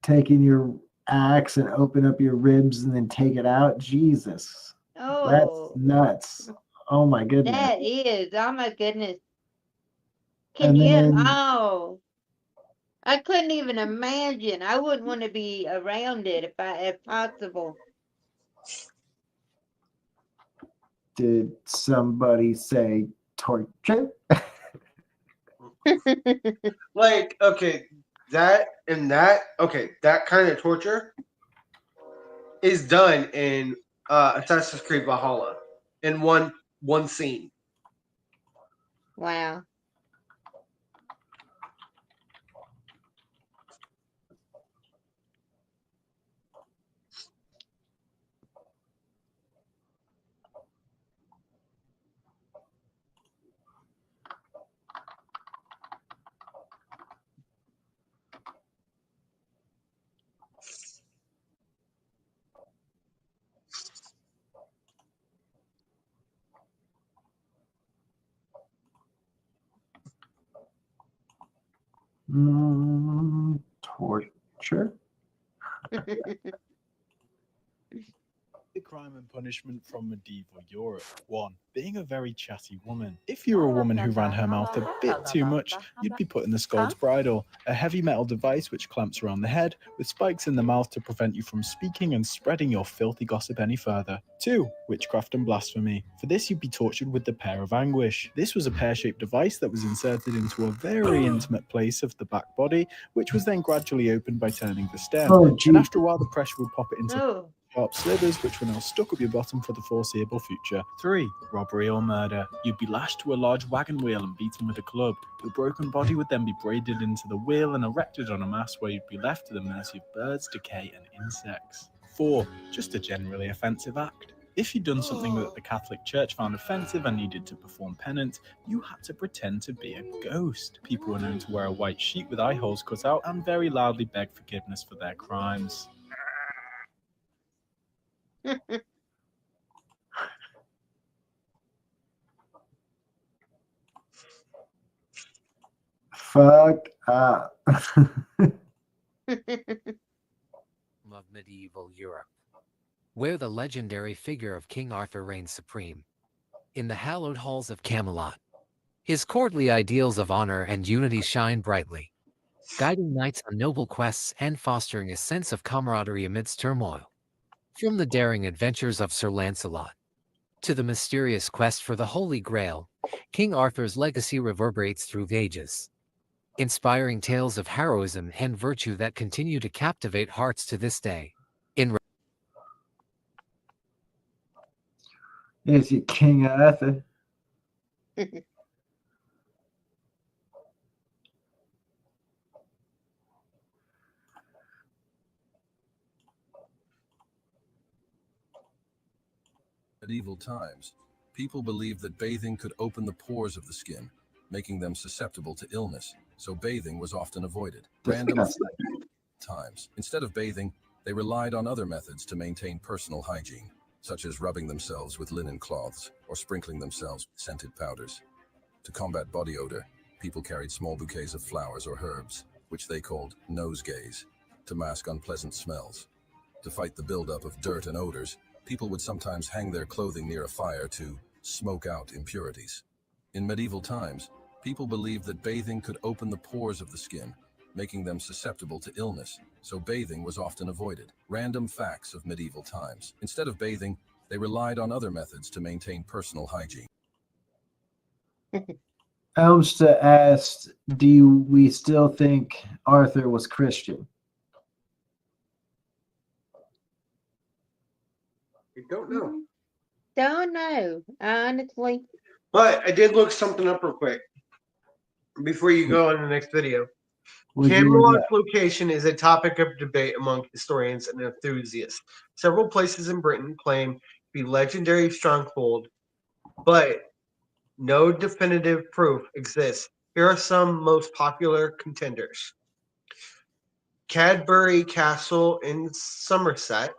Taking your axe and open up your ribs and then take it out. Jesus. That's Oh. nuts. Oh my goodness. That is. Oh my goodness. Can And you? then Oh. I couldn't even imagine. I wouldn't want to be around it if possible. did somebody say torture? Like, okay, that kind of torture is done in Assassin's Creed Valhalla in one scene. Wow. Torture? The crime and punishment from medieval Europe. 1. Being a very chatty woman. If you were a woman who ran her mouth a bit too much, you'd be put in the scold's bridle, a heavy metal device which clamps around the head, with spikes in the mouth to prevent you from speaking and spreading your filthy gossip any further. 2. Witchcraft and blasphemy. For this you'd be tortured with the Pear of Anguish. This was a pear-shaped device that was inserted into a very intimate place of the back body, which was then gradually opened by turning the stem. And after a while the pressure would pop it into sharp slivers, which were now stuck up your bottom for the foreseeable future. 3. Robbery or murder. You'd be lashed to a large wagon wheel and beaten with a club. Your broken body would then be braided into the wheel and erected on a mast where you'd be left to the mercy of birds, decay, and insects. 4. Just a generally offensive act. If you'd done something that the Catholic Church found offensive and needed to perform penance, you had to pretend to be a ghost. People were known to wear a white sheet with eye holes cut out and very loudly beg forgiveness for their crimes. Fuck up. Of medieval Europe, where the legendary figure of King Arthur reigns supreme. In the hallowed halls of Camelot, his courtly ideals of honor and unity shine brightly. guiding knights on noble quests and fostering a sense of camaraderie amidst turmoil. From the daring adventures of Sir Lancelot to the mysterious quest for the Holy Grail, King Arthur's legacy reverberates through the ages, inspiring tales of heroism and virtue that continue to captivate hearts to this day. Is it King Arthur? Medieval times, people believed that bathing could open the pores of the skin, making them susceptible to illness, so bathing was often avoided. Random times, instead of bathing, they relied on other methods to maintain personal hygiene, such as rubbing themselves with linen cloths or sprinkling themselves with scented powders. To combat body odor, people carried small bouquets of flowers or herbs, which they called nosegays, to mask unpleasant smells. To fight the buildup of dirt and odors, people would sometimes hang their clothing near a fire to smoke out impurities. In medieval times, people believed that bathing could open the pores of the skin, making them susceptible to illness, so bathing was often avoided. Random facts of medieval times. Instead of bathing, they relied on other methods to maintain personal hygiene. Elmsta asked, do we still think Arthur was Christian? I don't know. Don't know, honestly. But I did look something up real quick before you go on the next video. Camelot's location is a topic of debate among historians and enthusiasts. Several places in Britain claim to be legendary stronghold, but no definitive proof exists. Here are some most popular contenders. Cadbury Castle in Somerset,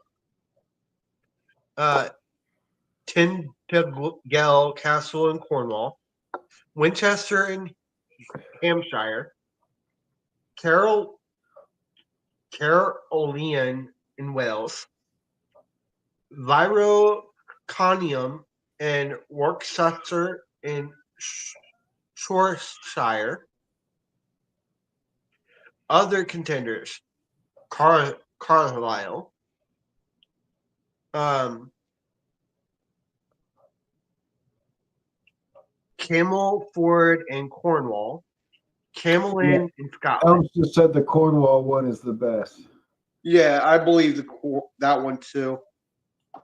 Tintagel Castle in Cornwall, Winchester in Hampshire, Carolean in Wales, Viroconium and Worcester in Shropshire. Other contenders: Carlisle, Camelford in Cornwall, Camelin in Scotland. Elmsta said the Cornwall one is the best. Yeah, I believe that one too.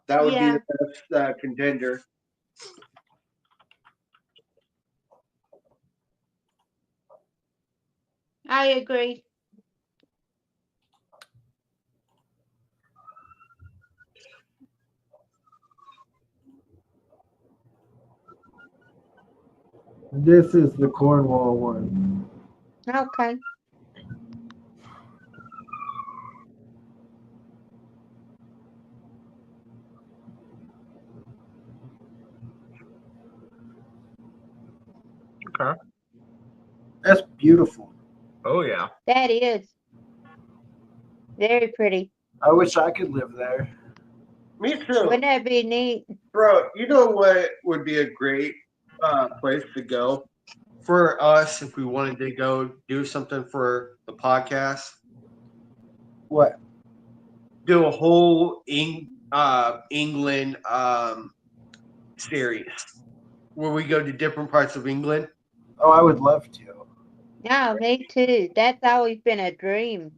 That would Yeah. be the best contender. I agree. This is the Cornwall one. Okay. Okay. That's beautiful. Oh yeah. That is very pretty. I wish I could live there. Me too. Wouldn't that be neat? Bro, you know what would be a great place to go for us if we wanted to go do something for the podcast? What? Do a whole England series where we go to different parts of England. Oh, I would love to. No, me too. That's always been a dream.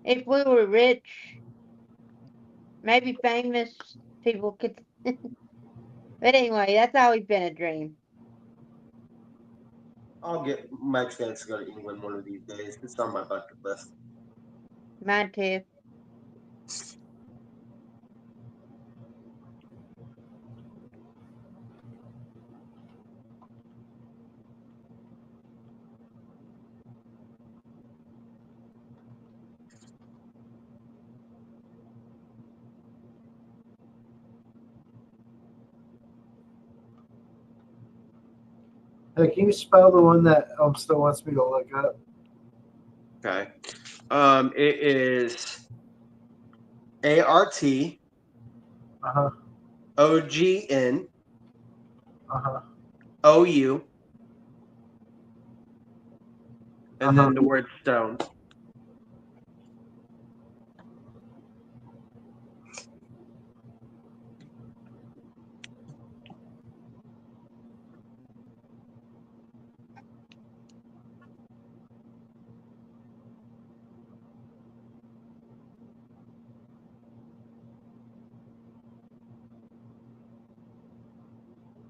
If we were rich, maybe famous people could. But anyway, that's always been a dream. I'll get my chance to go to England one of these days. It's on my bucket list. Mine too. Hey, can you spell the one that Elmsta wants me to look up? Okay. It is ART Uh-huh. OGN Uh-huh. OU and then the word stone.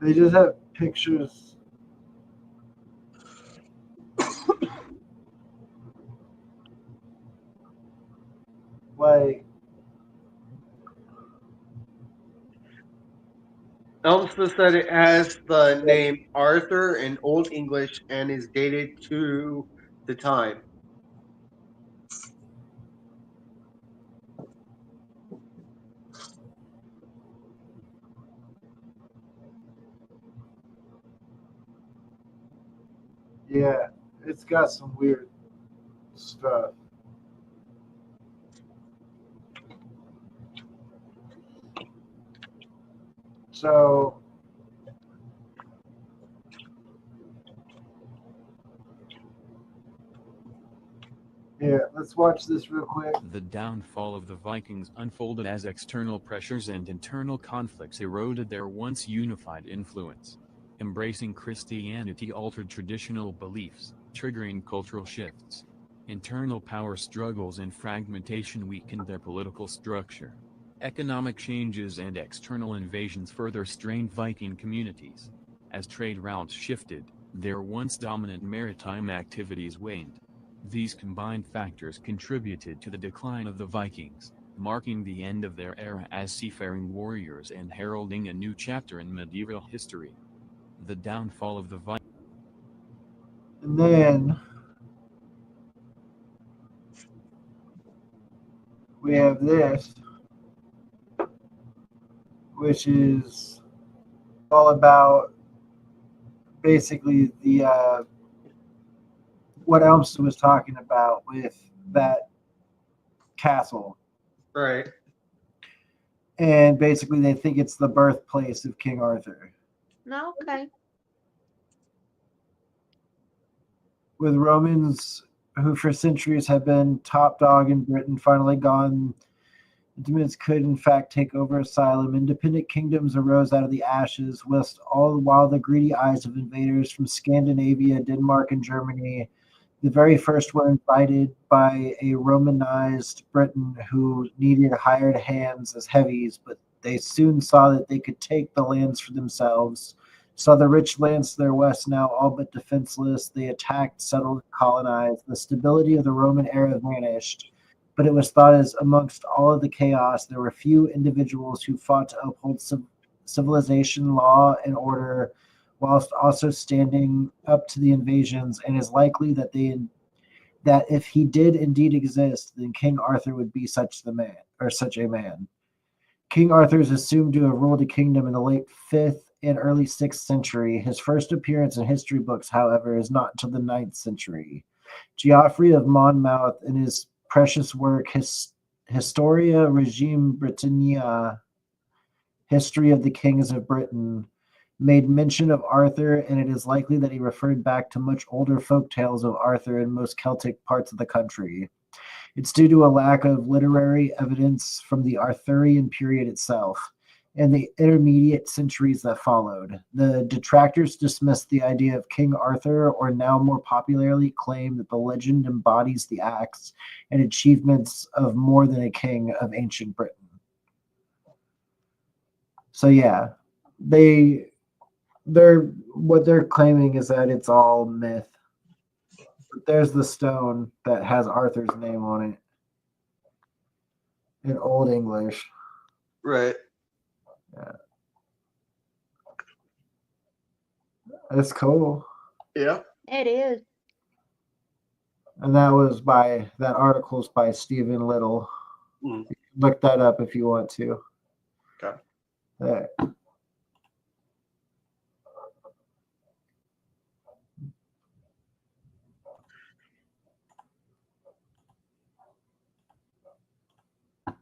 They just have pictures. Like, Also said it has the name Arthur in Old English and is dated to the time. yeah, it's got some weird stuff. So, here, let's watch this real quick. The downfall of the Vikings unfolded as external pressures and internal conflicts eroded their once unified influence. Embracing Christianity altered traditional beliefs, triggering cultural shifts. Internal power struggles and fragmentation weakened their political structure. Economic changes and external invasions further strained Viking communities. As trade routes shifted, their once dominant maritime activities waned. These combined factors contributed to the decline of the Vikings, marking the end of their era as seafaring warriors and heralding a new chapter in medieval history. The downfall of the Vikings. And then we have this, which is all about basically the what Elmston was talking about with that castle. Right. And basically they think it's the birthplace of King Arthur. Okay. With Romans who for centuries have been top dog in Britain finally gone, Ottomans could in fact take over asylum. Independent kingdoms arose out of the ashes, while the greedy eyes of invaders from Scandinavia, Denmark, and Germany, the very first were invited by a Romanized Britain who needed hired hands as heavies, but they soon saw that they could take the lands for themselves. Saw the rich lands to their west now all but defenseless. They attacked, settled, colonized. The stability of the Roman era vanished. But it was thought as amongst all of the chaos, there were few individuals who fought to uphold civilization, law, and order, whilst also standing up to the invasions. And is likely that if he did indeed exist, then King Arthur would be such a man. King Arthur is assumed to have ruled a kingdom in the late 5th and early 6th century. His first appearance in history books, however, is not until the 9th century. Geoffrey of Monmouth, in his precious work Historia Regime Britannia, History of the Kings of Britain, made mention of Arthur, and it is likely that he referred back to much older folk tales of Arthur in most Celtic parts of the country. It's due to a lack of literary evidence from the Arthurian period itself and the intermediate centuries that followed. The detractors dismissed the idea of King Arthur, or now more popularly claim that the legend embodies the acts and achievements of more than a king of ancient Britain. So yeah, what they're claiming is that it's all myth. But there's the stone that has Arthur's name on it in Old English. Right. Yeah. That's cool. Yeah. It is. And that article's by Stephen Little. Mm. You can look that up if you want to. Okay. There.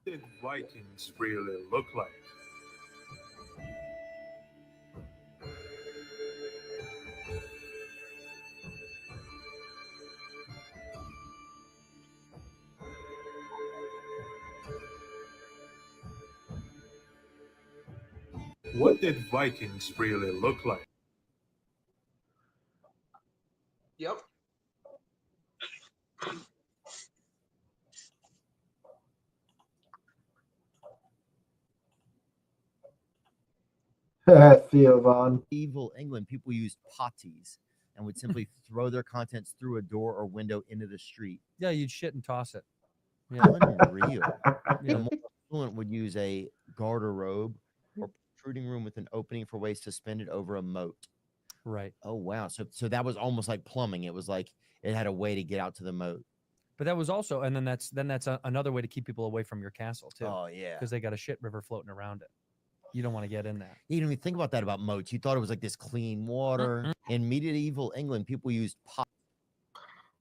Did Vikings really look like? What did Vikings really look like? Yep. Theo Vaughn. Medieval England, people used potties and would simply throw their contents through a door or window into the street. Yeah, you'd shit and toss it. Yeah. Unreal. Yeah. The more affluent would use a garderobe or protruding room with an opening for waste suspended over a moat. Right. Oh wow. So that was almost like plumbing. It was like it had a way to get out to the moat. But that was also, and then that's another way to keep people away from your castle too. Oh yeah. Because they got a shit river floating around it. You don't want to get in that. You didn't even think about that about moats. You thought it was like this clean water. In medieval England, people used pot.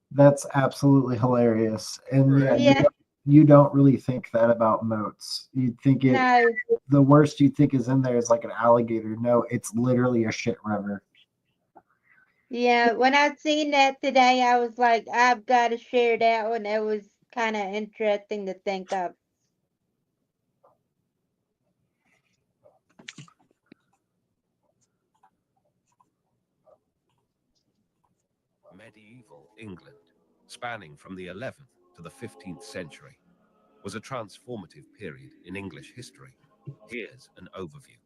That's absolutely hilarious. And Right. yeah, Yeah. you don't really think that about moats. You'd think it. No. The worst you think is in there is like an alligator. No, it's literally a shit river. Yeah, when I seen that today, I was like, I've got to share that one. It was kind of interesting to think of. Medieval England, spanning from the 11th to the 15th century, was a transformative period in English history. Here's an overview.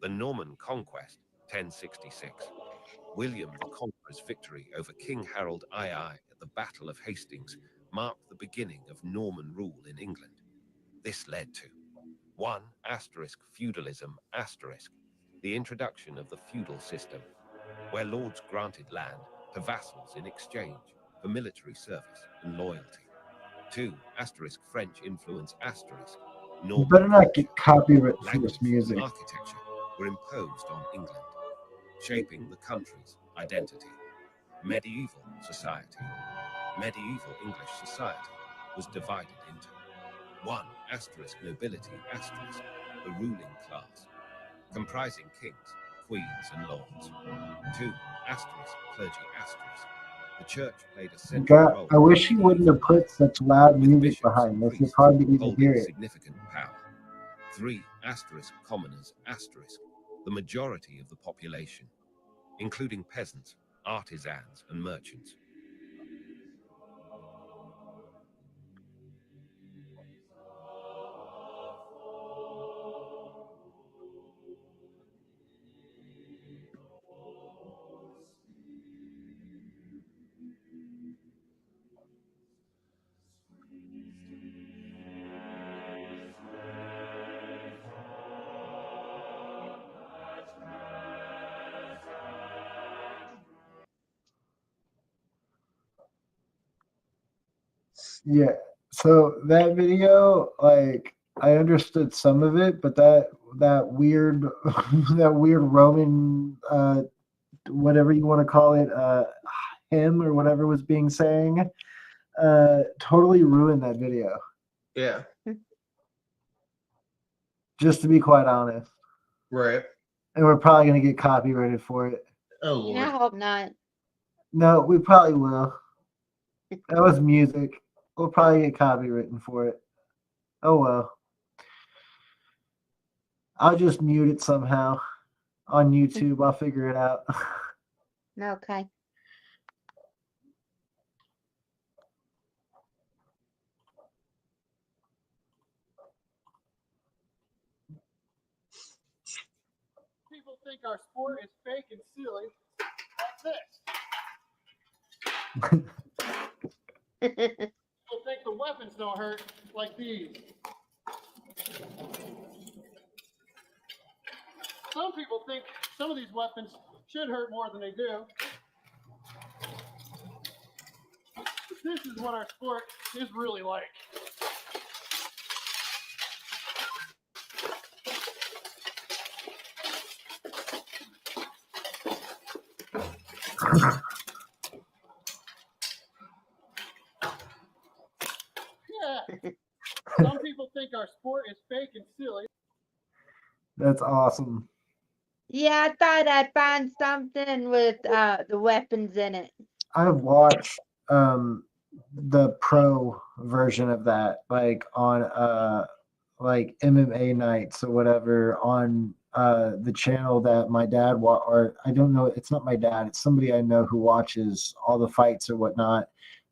The Norman Conquest, 1066. William the Conqueror's victory over King Harold II at the Battle of Hastings marked the beginning of Norman rule in England. This led to 1. Feudalism, the introduction of the feudal system, where lords granted land to vassals in exchange for military service and loyalty. 2. French influence, You Norman better not get culture, copyright for language, this music. and architecture were imposed on England, shaping the country's identity. Medieval society. Medieval English society was divided into 1. Nobility, the ruling class, comprising kings, queens, and lords. 2. Clergy, the church played a central role. I wish he wouldn't have put such loud with music bishops behind and this. It's priests hard to even holding hear it. significant power. 3. Commoners, the majority of the population, including peasants, artisans, and merchants. Yeah. So that video, like, I understood some of it, but that weird that weird Roman whatever you want to call it, hymn or whatever was being sang, totally ruined that video. Yeah. Just to be quite honest. Right. And we're probably gonna get copyrighted for it. Oh I Lord. hope not. No, we probably will. That was music. We'll probably get copywritten for it. Oh well. I'll just mute it somehow on YouTube. I'll figure it out. Okay. People think our sport is fake and silly, like this. People think the weapons don't hurt like these. Some people think some of these weapons should hurt more than they do. But this is what our sport is really like. Yeah. Some people think our sport is fake and silly. That's awesome. Yeah, I thought I'd find something with the weapons in it. I've watched the pro version of that, like on like MMA nights or whatever on the channel that my dad or I don't know, it's not my dad, it's somebody I know who watches all the fights or whatnot.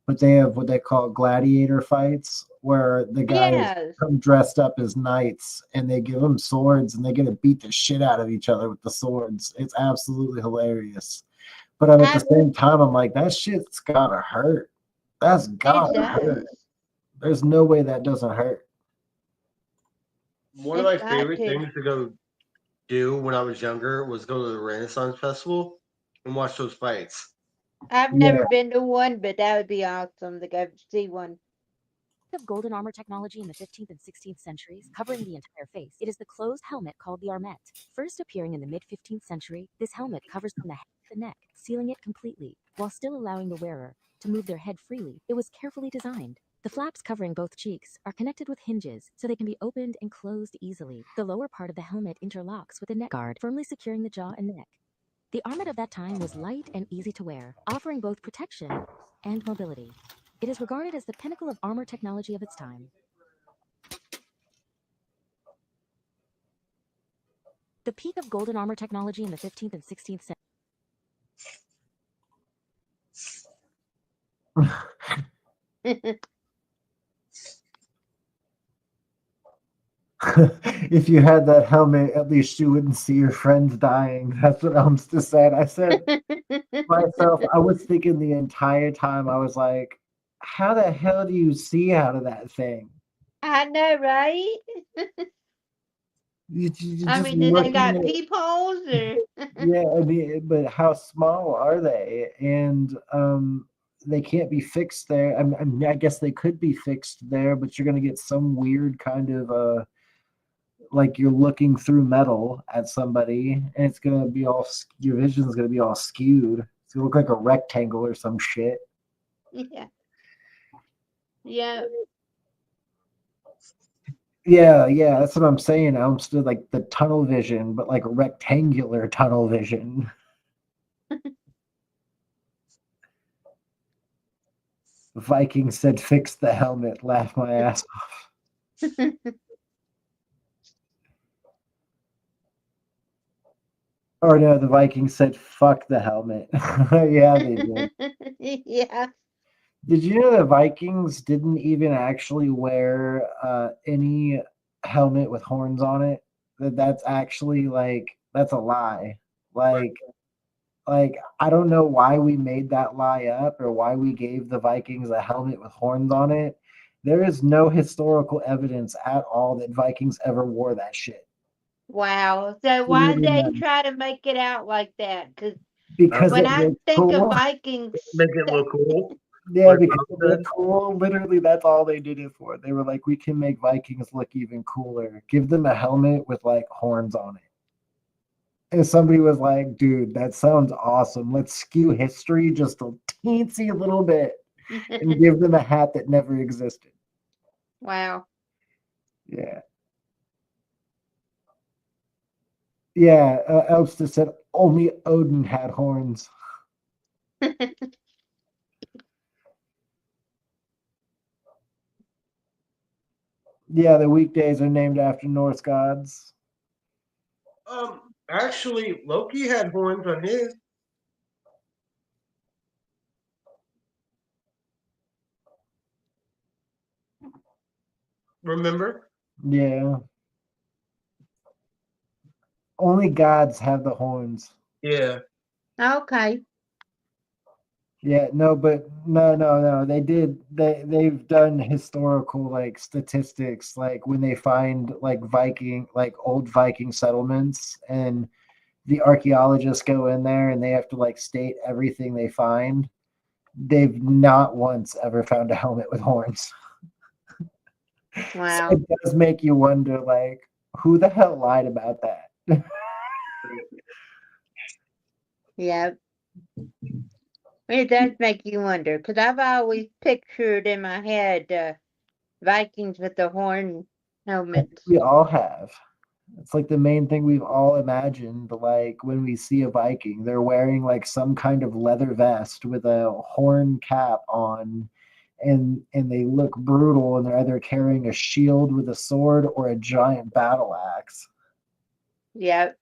But they have what they call gladiator fights, where the guys Yes. come dressed up as knights and they give them swords and they get to beat the shit out of each other with the swords. It's absolutely hilarious. But at the same time, I'm like, that shit's gotta hurt. That's gotta hurt. does. There's no way that doesn't hurt. One of my favorite things to go do when I was younger was go to the Renaissance Festival and watch those fights. I've never been to one, but that would be awesome to go see one. Of golden armor technology in the 15th and 16th centuries, covering the entire face. It is the closed helmet called the armet. First appearing in the mid-15th century, this helmet covers from the head to the neck, sealing it completely, while still allowing the wearer to move their head freely. It was carefully designed. The flaps covering both cheeks are connected with hinges, so they can be opened and closed easily. The lower part of the helmet interlocks with a neck guard, firmly securing the jaw and neck. The armet of that time was light and easy to wear, offering both protection and mobility. It is regarded as the pinnacle of armor technology of its time. The peak of golden armor technology in the 15th and 16th century. If you had that helmet, at least you wouldn't see your friends dying. That's what Elmster said. I said myself, I was thinking the entire time, I was like, how the hell do you see out of that thing? I know, right? You I just mean, do they got looking at- peepholes or? Yeah, I mean, but how small are they? And they can't be fixed there. I mean, I guess they could be fixed there, but you're gonna get some weird kind of like you're looking through metal at somebody, and it's gonna be all your vision's gonna be all skewed. It's gonna look like a rectangle or some shit. Yeah. Yeah. Yeah, that's what I'm saying. I'm still like the tunnel vision, but like rectangular tunnel vision. Viking said, "Fix the helmet." Laugh my ass off. Or no, the Vikings said, "Fuck the helmet." Yeah, they did. Yeah. Did you know the Vikings didn't even actually wear any helmet with horns on it? That's actually that's a lie. Like I don't know why we made that lie up or why we gave the Vikings a helmet with horns on it. There is no historical evidence at all that Vikings ever wore that shit. Wow. So why did they try to make it out like that? Because when it I looked think cool. of Vikings, Make it look cool. Yeah, Like because it Robin looked cool. Literally, that's all they did it for. They were like, we can make Vikings look even cooler. Give them a helmet with like horns on it. And somebody was like, dude, that sounds awesome. Let's skew history just a teensy little bit and give them a hat that never existed. Wow. Yeah. Yeah, Elster said only Odin had horns. Yeah, the weekdays are named after Norse gods. Actually, Loki had horns on his. Remember? Yeah. Only gods have the horns. Yeah. Okay. Yeah, no, but no. They've done historical like statistics, like when they find like old Viking settlements, and the archaeologists go in there and they have to like state everything they find. They've not once ever found a helmet with horns. Wow. So it does make you wonder, like, who the hell lied about that? Yeah. It does make you wonder, because I've always pictured in my head Vikings with the horn helmets. We all have. It's like the main thing we've all imagined. Like when we see a Viking, they're wearing like some kind of leather vest with a horn cap on, and they look brutal, and they're either carrying a shield with a sword or a giant battle axe. Yep.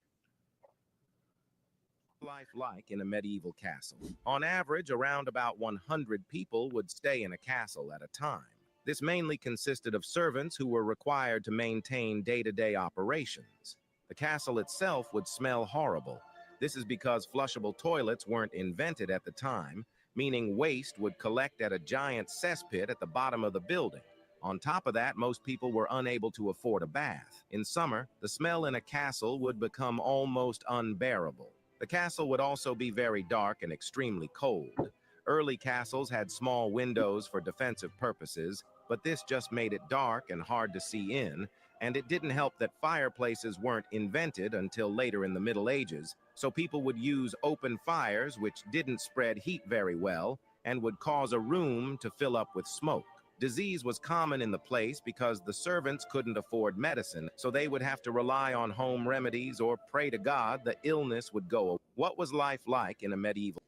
Life like in a medieval castle. On average, around about 100 people would stay in a castle at a time. This mainly consisted of servants who were required to maintain day-to-day operations. The castle itself would smell horrible. This is because flushable toilets weren't invented at the time, meaning waste would collect at a giant cesspit at the bottom of the building. On top of that, most people were unable to afford a bath. In summer, the smell in a castle would become almost unbearable. The castle would also be very dark and extremely cold. Early castles had small windows for defensive purposes, but this just made it dark and hard to see in, and it didn't help that fireplaces weren't invented until later in the Middle Ages, so people would use open fires which didn't spread heat very well and would cause a room to fill up with smoke. Disease was common in the place because the servants couldn't afford medicine, so they would have to rely on home remedies or pray to God the illness would go away. What was life like in a medieval?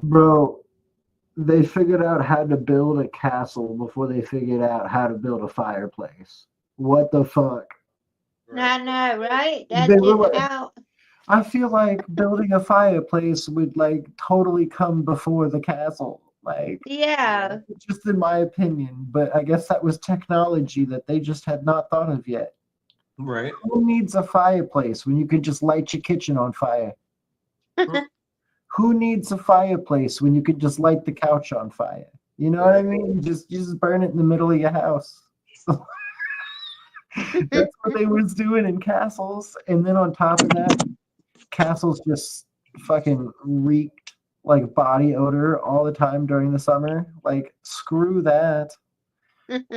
Bro, they figured out how to build a castle before they figured out how to build a fireplace. What the fuck? I know, right? They That's were just like, how. I feel like building a fireplace would like totally come before the castle. Like, Yeah. just in my opinion, but I guess that was technology that they just had not thought of yet. Right. Who needs a fireplace when you could just light your kitchen on fire? Who needs a fireplace when you could just light the couch on fire? You know what I mean? You just burn it in the middle of your house. That's what they was doing in castles. And then on top of that, castles just fucking reeked like body odor all the time during the summer. Like, screw that.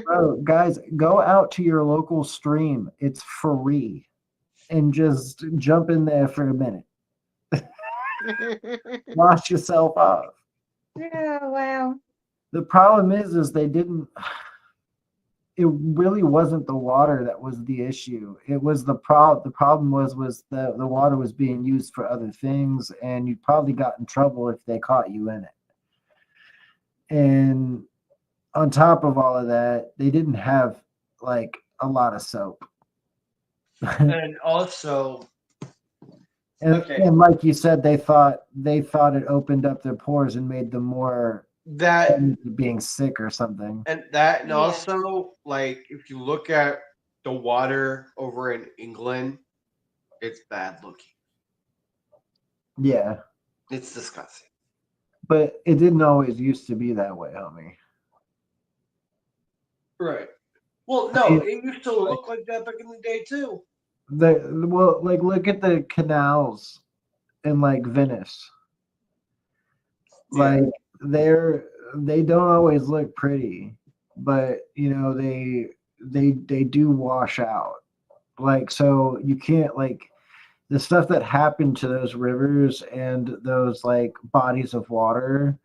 Bro, guys, go out to your local stream. It's free. And just jump in there for a minute. Wash yourself off. Oh, wow. The problem is they didn't. It really wasn't the water that was the issue. It was the problem. The problem was the water was being used for other things, and you probably got in trouble if they caught you in it. And on top of all of that, they didn't have like a lot of soap. And also, And like you said, they thought it opened up their pores and made them more that being sick or something. and also, like, if you look at the water over in England, it's bad looking. Yeah, It's disgusting. but it didn't always used to be that way, homie. Right. Well, no, it used to look like that back in the day too. Like look at the canals in like Venice. Like they don't always look pretty, but you know they do wash out. Like, so you can't, like, the stuff that happened to those rivers and those like bodies of water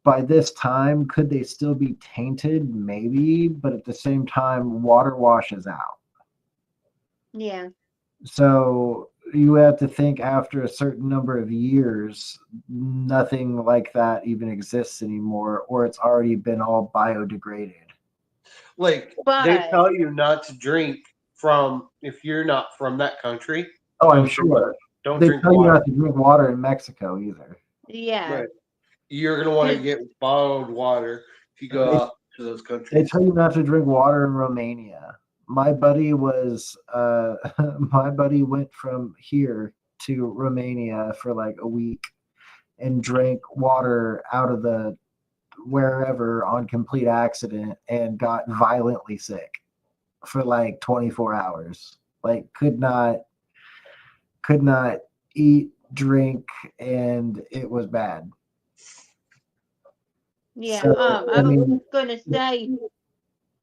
by this time, could they still be tainted? Maybe, but at the same time, water washes out. Yeah. So you have to think after a certain number of years, nothing like that even exists anymore, or it's already been all biodegraded. Like, they tell you not to drink from, if you're not from that country. Oh, I'm don't drink- sure. Don't They drink tell you water. not to drink water in Mexico either. Yeah. Right. You're gonna want to get bottled water if you go out to those countries. They tell you not to drink water in Romania. My buddy was my buddy went from here to Romania for like a week and drank water out of the wherever on complete accident and got violently sick for like 24 hours. Like, could not eat, drink, and it was bad. Yeah. So, I was gonna say,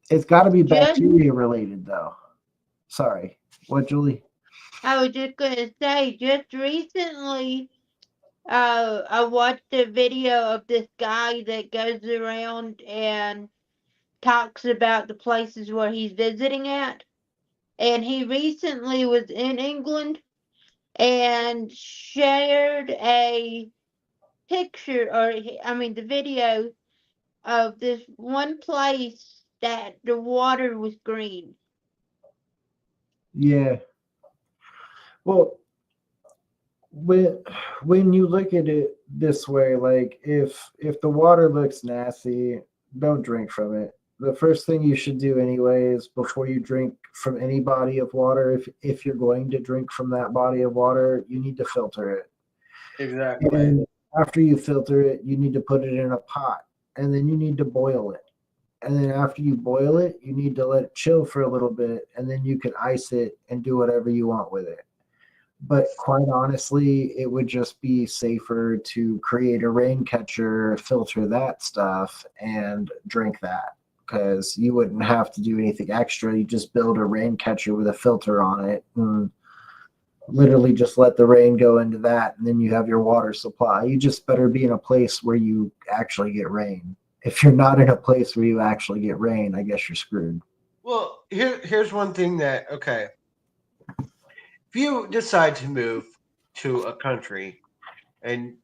it's got to be Just- bacteria related, though. Sorry. What, Julie? I was just gonna say, just recently, I watched a video of this guy that goes around and talks about the places where he's visiting at. And he recently was in England and shared a picture, or I mean, the video of this one place that the water was green. Yeah. Well, when you look at it this way, like if the water looks nasty, don't drink from it. The first thing you should do anyways before you drink from any body of water, if you're going to drink from that body of water, you need to filter it. Exactly. And after you filter it, you need to put it in a pot, and then you need to boil it. And then after you boil it, you need to let it chill for a little bit, and then you can ice it and do whatever you want with it. But quite honestly, it would just be safer to create a rain catcher, filter that stuff, and drink that because you wouldn't have to do anything extra. You just build a rain catcher with a filter on it and literally just let the rain go into that, and then you have your water supply. You just better be in a place where you actually get rain. If you're not in a place where you actually get rain, I guess you're screwed. Well, here's one thing that okay. If you decide to move to a country and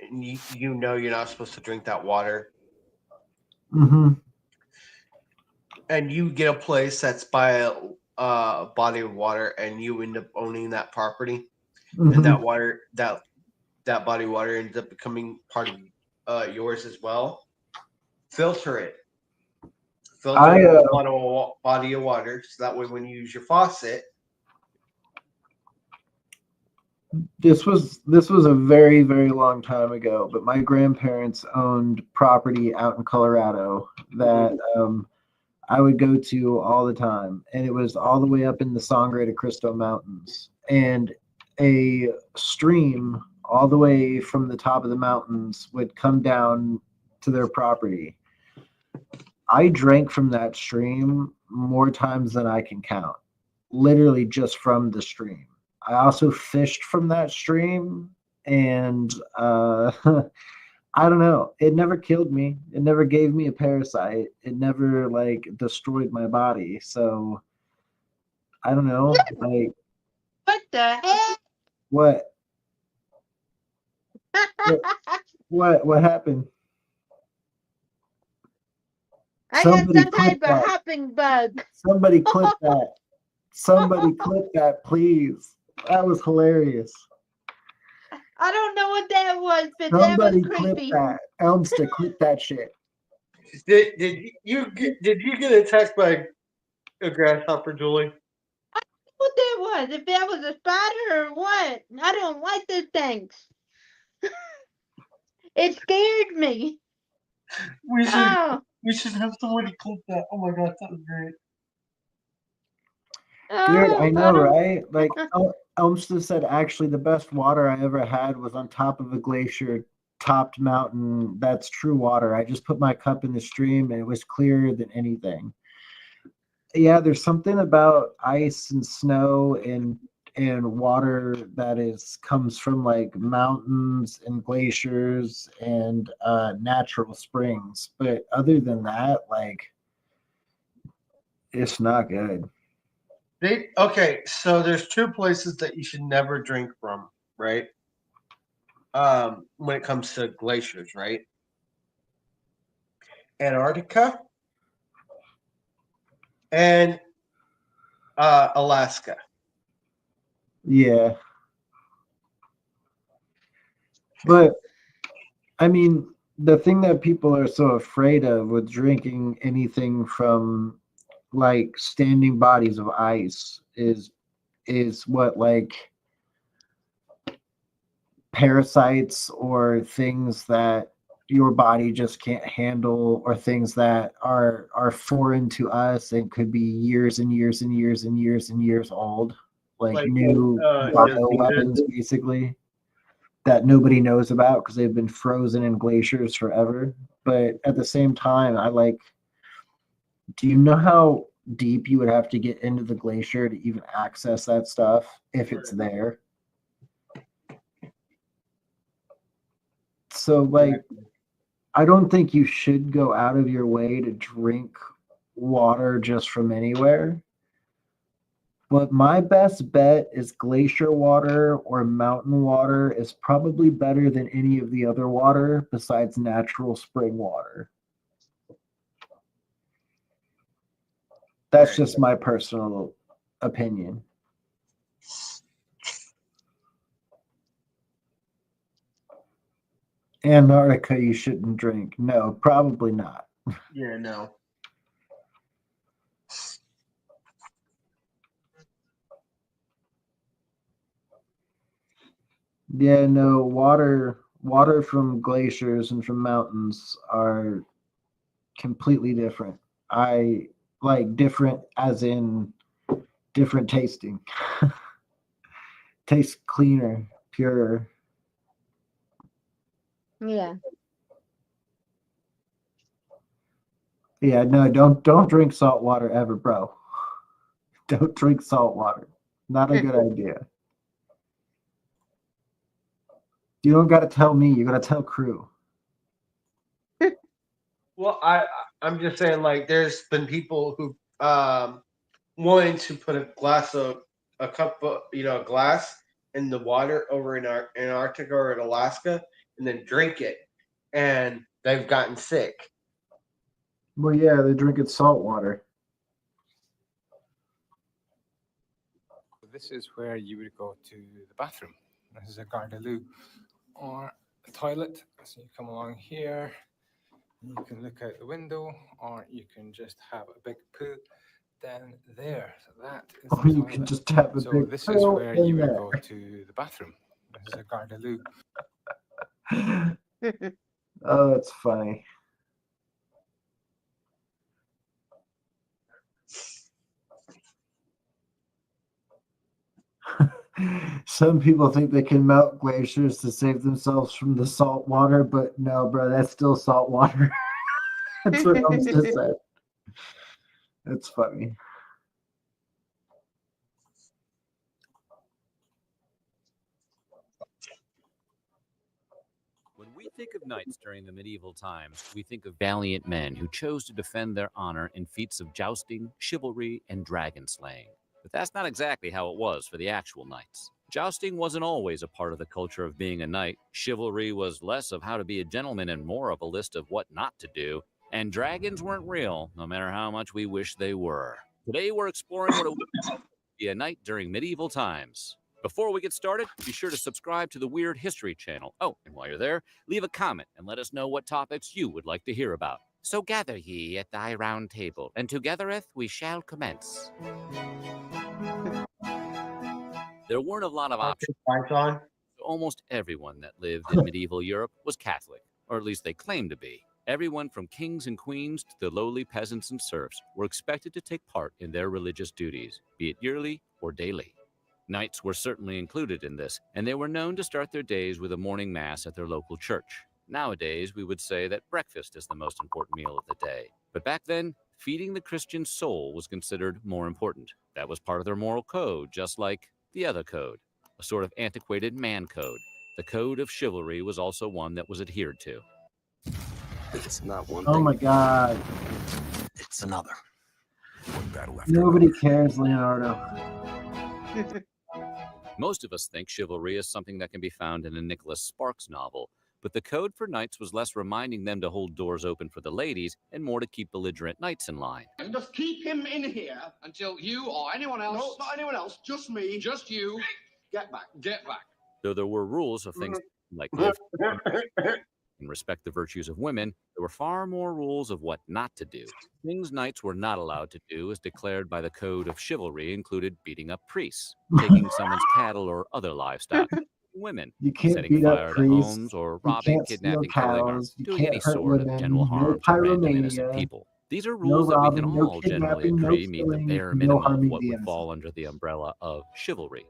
you know you're not supposed to drink that water, Mm-hmm. and you get a place that's by a body of water, and you end up owning that property, and Mm-hmm. that body of water ends up becoming part of yours as well. Filter it. Filter I the body of water, so that way when you use your faucet, this was a very very long time ago, but my grandparents owned property out in Colorado that I would go to all the time, and it was all the way up in the Sangre de Cristo Mountains, and a stream all the way from the top of the mountains would come down to their property. I drank from that stream more times than I can count, literally just from the stream. I also fished from that stream, and I don't know. It never killed me. It never gave me a parasite. It never like destroyed my body. So I don't know. Like What the heck? what? What happened? I got Somebody some clip type of that. hopping bug. Somebody clip that. Somebody clip that, please. That was hilarious. I don't know what that was, but that was Somebody clip creepy. that. Elmster, clip that shit. did you get attacked by a grasshopper, Julie? What that was? If that was a spider or what? I don't like those things. It scared me. We should Oh, we should have somebody clip that. Oh my gosh, that was great. Dude, I oh, I know, don't. right? Like Elmster said, actually, the best water I ever had was on top of a glacier topped mountain. That's true water. I just put my cup in the stream and it was clearer than anything. Yeah, there's something about ice and snow and water that is comes from like mountains and glaciers and natural springs. But other than that, like it's not good. Okay, so there's two places that you should never drink from, right? When it comes to glaciers, right? Antarctica and Alaska. Yeah. But I mean, the thing that people are so afraid of with drinking anything from like standing bodies of ice is what like parasites or things that your body just can't handle or things that are foreign to us and could be years and years and years and years and years old, like Like new bio diseases. weapons basically that nobody knows about because they've been frozen in glaciers forever. But at the same time, I like, do you know how deep you would have to get into the glacier to even access that stuff if it's there? So, like, I don't think you should go out of your way to drink water just from anywhere. But my best bet is glacier water or mountain water is probably better than any of the other water besides natural spring water. That's just my personal opinion. Antarctica, you shouldn't drink. No, probably not. Yeah, no. Yeah, no, water from glaciers and from mountains are completely different. I like different as in different tasting. Tastes cleaner, purer. Yeah. Yeah, no, don't drink salt water ever, bro. Don't drink salt water. Not a good idea. You don't got to tell me. You got to tell crew. Well, I'm just saying, like, there's been people who wanting to put a cup of, a glass in the water over in Antarctica or in Alaska, and then drink it, and they've gotten sick. Well, yeah, they're drinking salt water. This is where you would go to the bathroom. This is a garde-lou or a toilet. So you come along here, you can look out the window, or you can just have a big poo down there. So that is Or the you toilet. can just have a So big this is poo where in you would there. go to the bathroom. This is a garde-lou. Oh, that's funny. Some people think they can melt glaciers to save themselves from the salt water, but no, bro, that's still salt water. That's what Holmes just said. That's funny. When we think of knights during the medieval times, we think of valiant men who chose to defend their honor in feats of jousting, chivalry, and dragon slaying. But that's not exactly how it was for the actual knights. Jousting wasn't always a part of the culture of being a knight. Chivalry was less of how to be a gentleman and more of a list of what not to do. And dragons weren't real, no matter how much we wish they were. Today we're exploring what it was to be a knight during medieval times. Before we get started, be sure to subscribe to the Weird History channel. Oh, and while you're there, leave a comment and let us know what topics you would like to hear about. So gather ye at thy round table, and togethereth we shall commence. There weren't a lot of options. Almost everyone that lived in medieval Europe was Catholic, or at least they claimed to be. Everyone from kings and queens to the lowly peasants and serfs were expected to take part in their religious duties, be it yearly or daily. Knights were certainly included in this, and they were known to start their days with a morning mass at their local church. Nowadays, we would say that breakfast is the most important meal of the day. But back then, feeding the Christian soul was considered more important. That was part of their moral code, just like the other code, a sort of antiquated man code. The code of chivalry was also one that was adhered to. It's not one Oh thing. my God. It's another. One battle after Nobody cares, Leonardo. Most of us think chivalry is something that can be found in a Nicholas Sparks novel, but the code for knights was less reminding them to hold doors open for the ladies and more to keep belligerent knights in line. And just keep him in here until you or anyone else. No, not anyone else. Just me. Just you. Get back. Get back. Though there were rules of things like live and respect the virtues of women, there were far more rules of what not to do. Things knights were not allowed to do, as declared by the code of chivalry, included beating up priests, taking someone's cattle or other livestock, women, You can't setting beat up fire to priests. homes, or You robbing, can't steal kidnapping, killing, or cows. You doing can't any hurt sort of women. general No harm to random innocent pyromania. people. These are No rules that we can robbing, no all generally kidnapping, no agree meet the killing, bare no minimum of harming what the would innocent. fall under the umbrella of chivalry.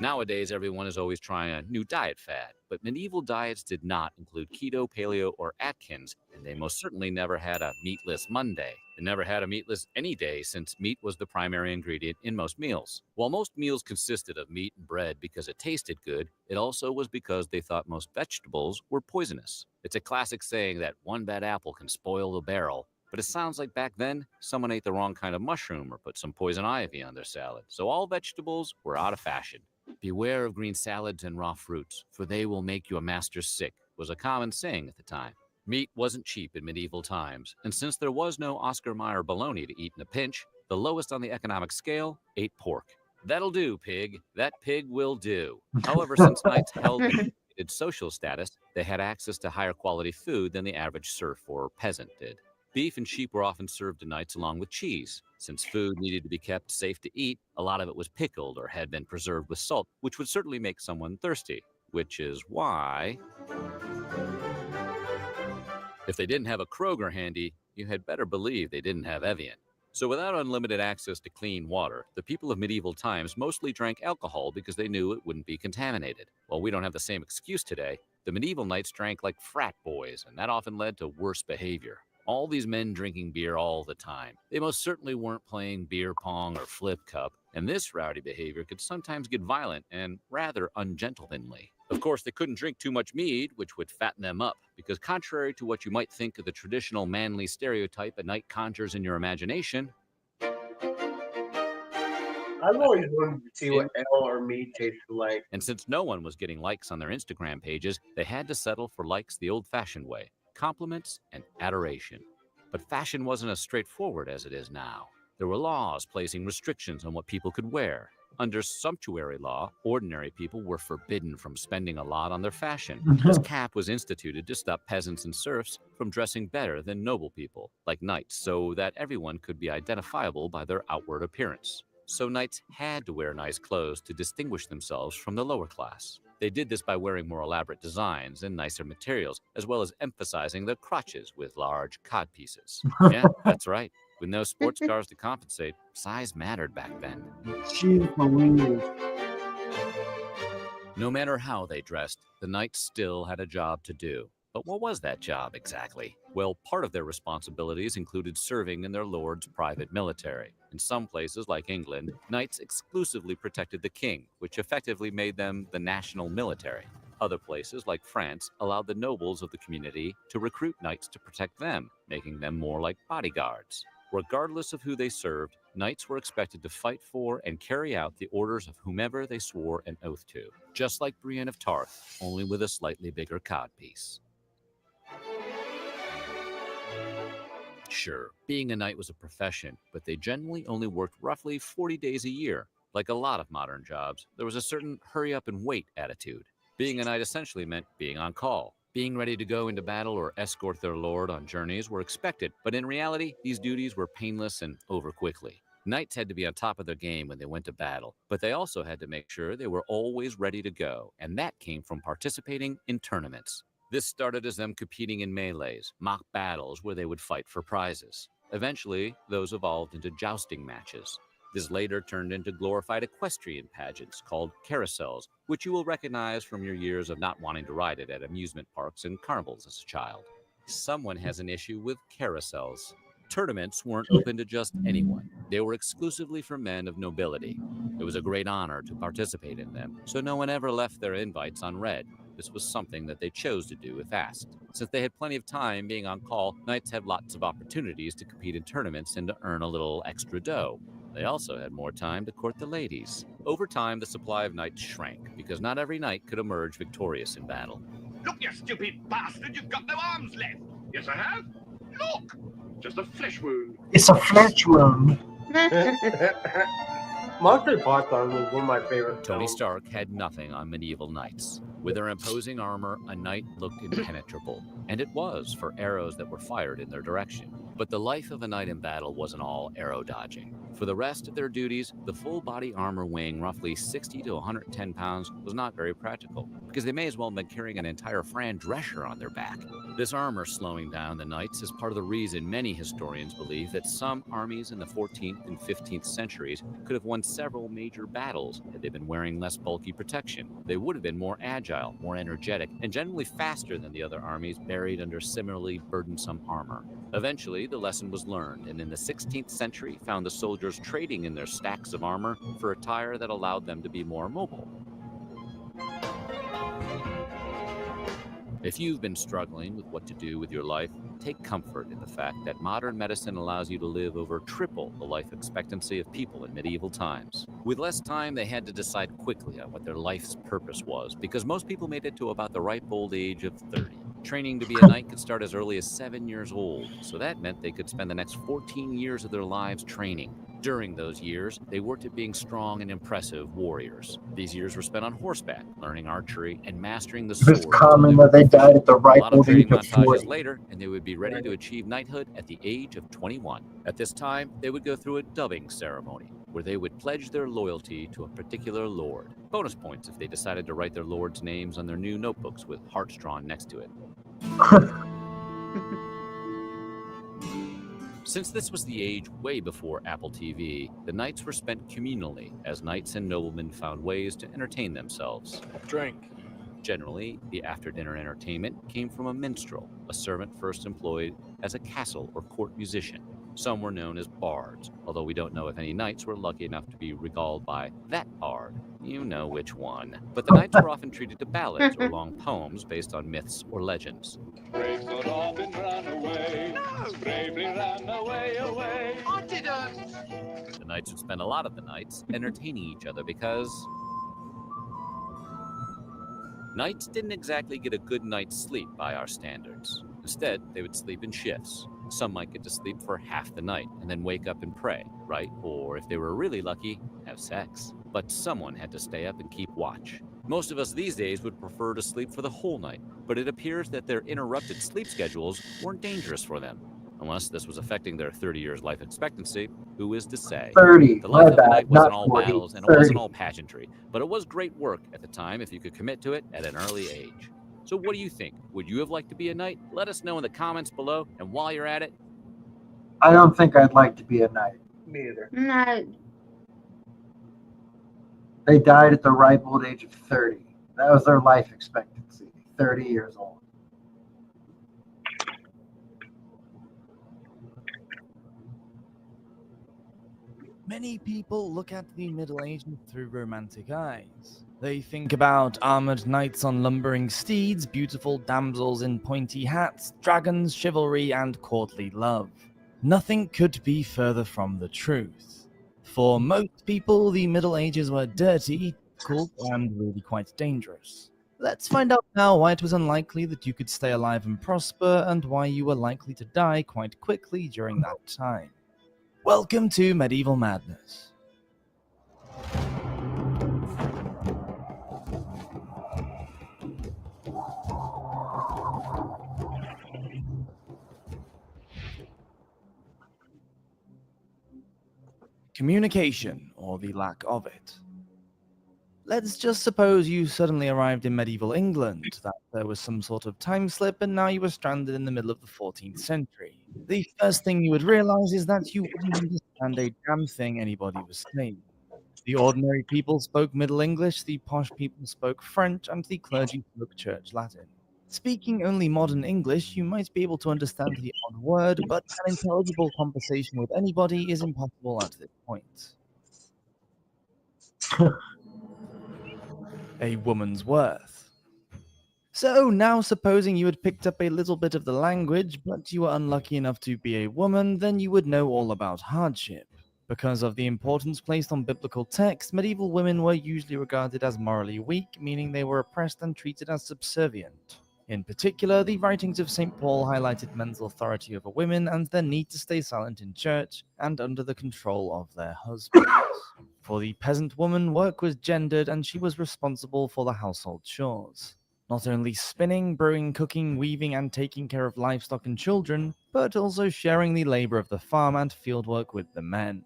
Nowadays, everyone is always trying a new diet fad, but medieval diets did not include keto, paleo, or Atkins, and they most certainly never had a meatless Monday. They never had a meatless any day, since meat was the primary ingredient in most meals. While most meals consisted of meat and bread because it tasted good, it also was because they thought most vegetables were poisonous. It's a classic saying that one bad apple can spoil the barrel, but it sounds like back then, someone ate the wrong kind of mushroom or put some poison ivy on their salad, so all vegetables were out of fashion. Beware of green salads and raw fruits, for they will make your master sick, was a common saying at the time. Meat wasn't cheap in medieval times, and since there was no Oscar Mayer bologna to eat in a pinch, the lowest on the economic scale ate pork. That'll do, pig. That pig will do. However, since knights held elevated social status, they had access to higher quality food than the average serf or peasant did. Beef and sheep were often served to knights along with cheese. Since food needed to be kept safe to eat, a lot of it was pickled or had been preserved with salt, which would certainly make someone thirsty. Which is why, if they didn't have a Kroger handy, you had better believe they didn't have Evian. So without unlimited access to clean water, the people of medieval times mostly drank alcohol because they knew it wouldn't be contaminated. While we don't have the same excuse today, the medieval knights drank like frat boys, and that often led to worse behavior. All these men drinking beer all the time. They most certainly weren't playing beer pong or flip cup, and this rowdy behavior could sometimes get violent and rather ungentlemanly. Of course, they couldn't drink too much mead, which would fatten them up, because contrary to what you might think of the traditional manly stereotype a knight conjures in your imagination, I've always wanted to see what ale or mead tasted like. and since no one was getting likes on their Instagram pages, they had to settle for likes the old-fashioned way, compliments and adoration. But fashion wasn't as straightforward as it is now. There were laws placing restrictions on what people could wear. Under sumptuary law, ordinary people were forbidden from spending a lot on their fashion. This cap was instituted to stop peasants and serfs from dressing better than noble people, like knights, so that everyone could be identifiable by their outward appearance. So knights had to wear nice clothes to distinguish themselves from the lower class. They did this by wearing more elaborate designs and nicer materials, as well as emphasizing their crotches with large cod pieces. Yeah, that's right. With no sports cars to compensate, size mattered back then. Jeez Louise. No matter how they dressed, the knights still had a job to do. But what was that job exactly? Well, part of their responsibilities included serving in their lord's private military. In some places, like England, knights exclusively protected the king, which effectively made them the national military. Other places, like France, allowed the nobles of the community to recruit knights to protect them, making them more like bodyguards. Regardless of who they served, knights were expected to fight for and carry out the orders of whomever they swore an oath to, just like Brienne of Tarth, only with a slightly bigger codpiece. Sure, being a knight was a profession, but they generally only worked roughly 40 days a year. Like a lot of modern jobs, there was a certain hurry up and wait attitude. Being a knight essentially meant being on call. Being ready to go into battle or escort their lord on journeys were expected, but in reality, these duties were painless and over quickly. Knights had to be on top of their game when they went to battle, but they also had to make sure they were always ready to go, and that came from participating in tournaments. This started as them competing in melees, mock battles where they would fight for prizes. Eventually, those evolved into jousting matches. This later turned into glorified equestrian pageants called carousels, which you will recognize from your years of not wanting to ride it at amusement parks and carnivals as a child. Someone has an issue with carousels. Tournaments weren't open to just anyone. They were exclusively for men of nobility. It was a great honor to participate in them, so no one ever left their invites unread. This was something that they chose to do if asked. Since they had plenty of time being on call, knights had lots of opportunities to compete in tournaments and to earn a little extra dough. They also had more time to court the ladies. Over time, the supply of knights shrank, because not every knight could emerge victorious in battle. Look, you stupid bastard, you've got no arms left. Yes, I have. Look, just a flesh wound. It's a flesh wound. Monster Python was one of my favorite Tony films. Stark had nothing on medieval knights. With their imposing armor, a knight looked impenetrable, and it was for arrows that were fired in their direction. But the life of a knight in battle wasn't all arrow dodging. For the rest of their duties, the full body armor weighing roughly 60 to 110 pounds was not very practical, because they may as well have been carrying an entire Fran Drescher on their back. This armor slowing down the knights is part of the reason many historians believe that some armies in the 14th and 15th centuries could have won several major battles had they been wearing less bulky protection. They would have been more agile, more energetic, and generally faster than the other armies buried under similarly burdensome armor. Eventually, the lesson was learned, and in the 16th century found the soldiers trading in their stacks of armor for attire that allowed them to be more mobile. If you've been struggling with what to do with your life, take comfort in the fact that modern medicine allows you to live over triple the life expectancy of people in medieval times. With less time, they had to decide quickly on what their life's purpose was, because most people made it to about the ripe old age of 30. Training to be a knight could start as early as 7 years old, so that meant they could spend the next 14 years of their lives training. During those years, they worked at being strong and impressive warriors. These years were spent on horseback, learning archery and mastering the It was sword. common that they died at the A ripe lot of old training age of montages 40. later, and they would be ready to achieve knighthood at the age of 21. At this time, they would go through a dubbing ceremony, where they would pledge their loyalty to a particular lord. Bonus points if they decided to write their lord's names on their new notebooks with hearts drawn next to it. Since this was the age way before Apple TV, the nights were spent communally as knights and noblemen found ways to entertain themselves. Drink. Generally, the after-dinner entertainment came from a minstrel, a servant first employed as a castle or court musician. Some were known as bards, although we don't know if any knights were lucky enough to be regaled by that bard. You know which one. But the knights were often treated to ballads or long poems based on myths or legends. Brave Sir Robin ran away. No! Bravely ran away, away. I didn't! The knights would spend a lot of the nights entertaining each other because knights didn't exactly get a good night's sleep by our standards. Instead, they would sleep in shifts. Some might get to sleep for half the night and then wake up and pray, right? Or if they were really lucky, have sex. But someone had to stay up and keep watch. Most of us these days would prefer to sleep for the whole night, but it appears that their interrupted sleep schedules weren't dangerous for them. Unless this was affecting their 30 years life expectancy, who is to say? 30. The life My of the bad, night wasn't not all 40, battles and it 30. wasn't all pageantry, but it was great work at the time if you could commit to it at an early age. So what do you think? Would you have liked to be a knight? Let us know in the comments below, and while you're at it, I don't think I'd like to be a knight. Me either. No. They died at the ripe old age of 30. That was their life expectancy, 30 years old. Many people look at the Middle Ages through romantic eyes. They think about armored knights on lumbering steeds, beautiful damsels in pointy hats, dragons, chivalry, and courtly love. Nothing could be further from the truth. For most people, the Middle Ages were dirty, cool, and really quite dangerous. Let's find out now why it was unlikely that you could stay alive and prosper, and why you were likely to die quite quickly during that time. Welcome to Medieval Madness. Communication, or the lack of it. Let's just suppose you suddenly arrived in medieval England, that there was some sort of time slip, and now you were stranded in the middle of the 14th century. The first thing you would realize is that you wouldn't understand a damn thing anybody was saying. The ordinary people spoke Middle English, the posh people spoke French, and the clergy spoke Church Latin. Speaking only modern English, you might be able to understand the odd word, but an intelligible conversation with anybody is impossible at this point. A woman's worth. So now supposing you had picked up a little bit of the language, but you were unlucky enough to be a woman, then you would know all about hardship. Because of the importance placed on biblical text, medieval women were usually regarded as morally weak, meaning they were oppressed and treated as subservient. In particular, the writings of St. Paul highlighted men's authority over women and their need to stay silent in church and under the control of their husbands. For the peasant woman, work was gendered and she was responsible for the household chores. Not only spinning, brewing, cooking, weaving, and taking care of livestock and children, but also sharing the labor of the farm and fieldwork with the men.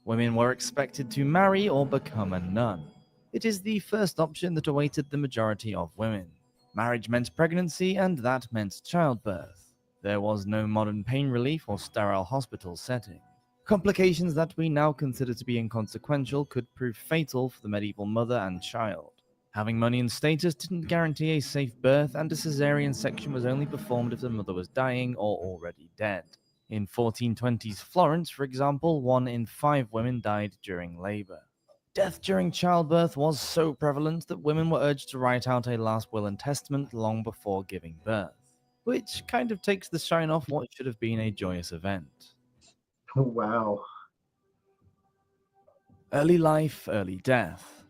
Women were expected to marry or become a nun. It is the first option that awaited the majority of women. Marriage meant pregnancy, and that meant childbirth. There was no modern pain relief or sterile hospital setting. Complications that we now consider to be inconsequential could prove fatal for the medieval mother and child. Having money and status didn't guarantee a safe birth, and a caesarean section was only performed if the mother was dying or already dead. In 1420s Florence, for example, 1 in 5 women died during labor. Death during childbirth was so prevalent that women were urged to write out a last will and testament long before giving birth, which kind of takes the shine off what should have been a joyous event. Oh, wow. Early life, early death.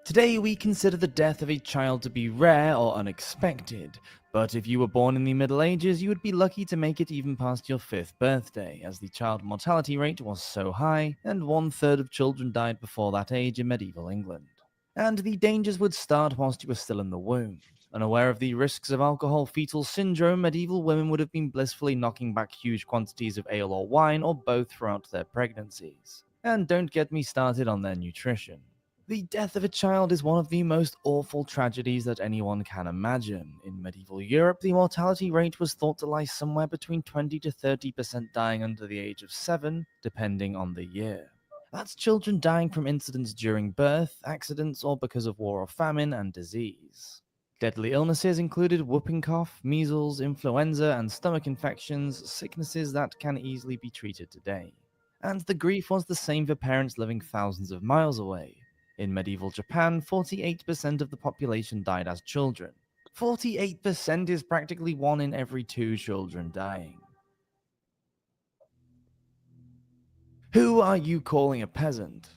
Today, we consider the death of a child to be rare or unexpected, but if you were born in the Middle Ages, you would be lucky to make it even past your 5th birthday, as the child mortality rate was so high, and 1/3 of children died before that age in medieval England. And the dangers would start whilst you were still in the womb. Unaware of the risks of alcohol fetal syndrome, medieval women would have been blissfully knocking back huge quantities of ale or wine, or both, throughout their pregnancies. And don't get me started on their nutrition. The death of a child is one of the most awful tragedies that anyone can imagine. In medieval Europe, the mortality rate was thought to lie somewhere between 20 to 30% dying under the age of 7, depending on the year. That's children dying from incidents during birth, accidents, or because of war or famine and disease. Deadly illnesses included whooping cough, measles, influenza, and stomach infections, sicknesses that can easily be treated today. And the grief was the same for parents living thousands of miles away. In medieval Japan, 48% of the population died as children. 48% is practically 1 in every 2 children dying. Who are you calling a peasant?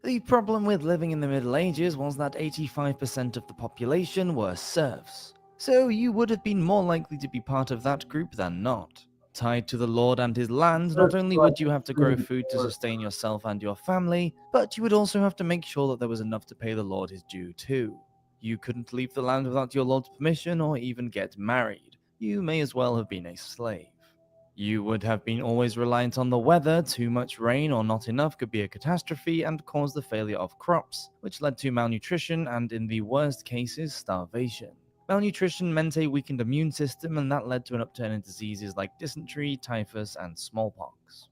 The problem with living in the Middle Ages was that 85% of the population were serfs, so you would have been more likely to be part of that group than not. Tied to the lord and his land, not only would you have to grow food to sustain yourself and your family, but you would also have to make sure that there was enough to pay the lord his due too. You couldn't leave the land without your lord's permission or even get married. You may as well have been a slave. You would have been always reliant on the weather. Too much rain or not enough could be a catastrophe and cause the failure of crops, which led to malnutrition and, in the worst cases, starvation. Malnutrition meant a weakened immune system, and that led to an upturn in diseases like dysentery, typhus, and smallpox.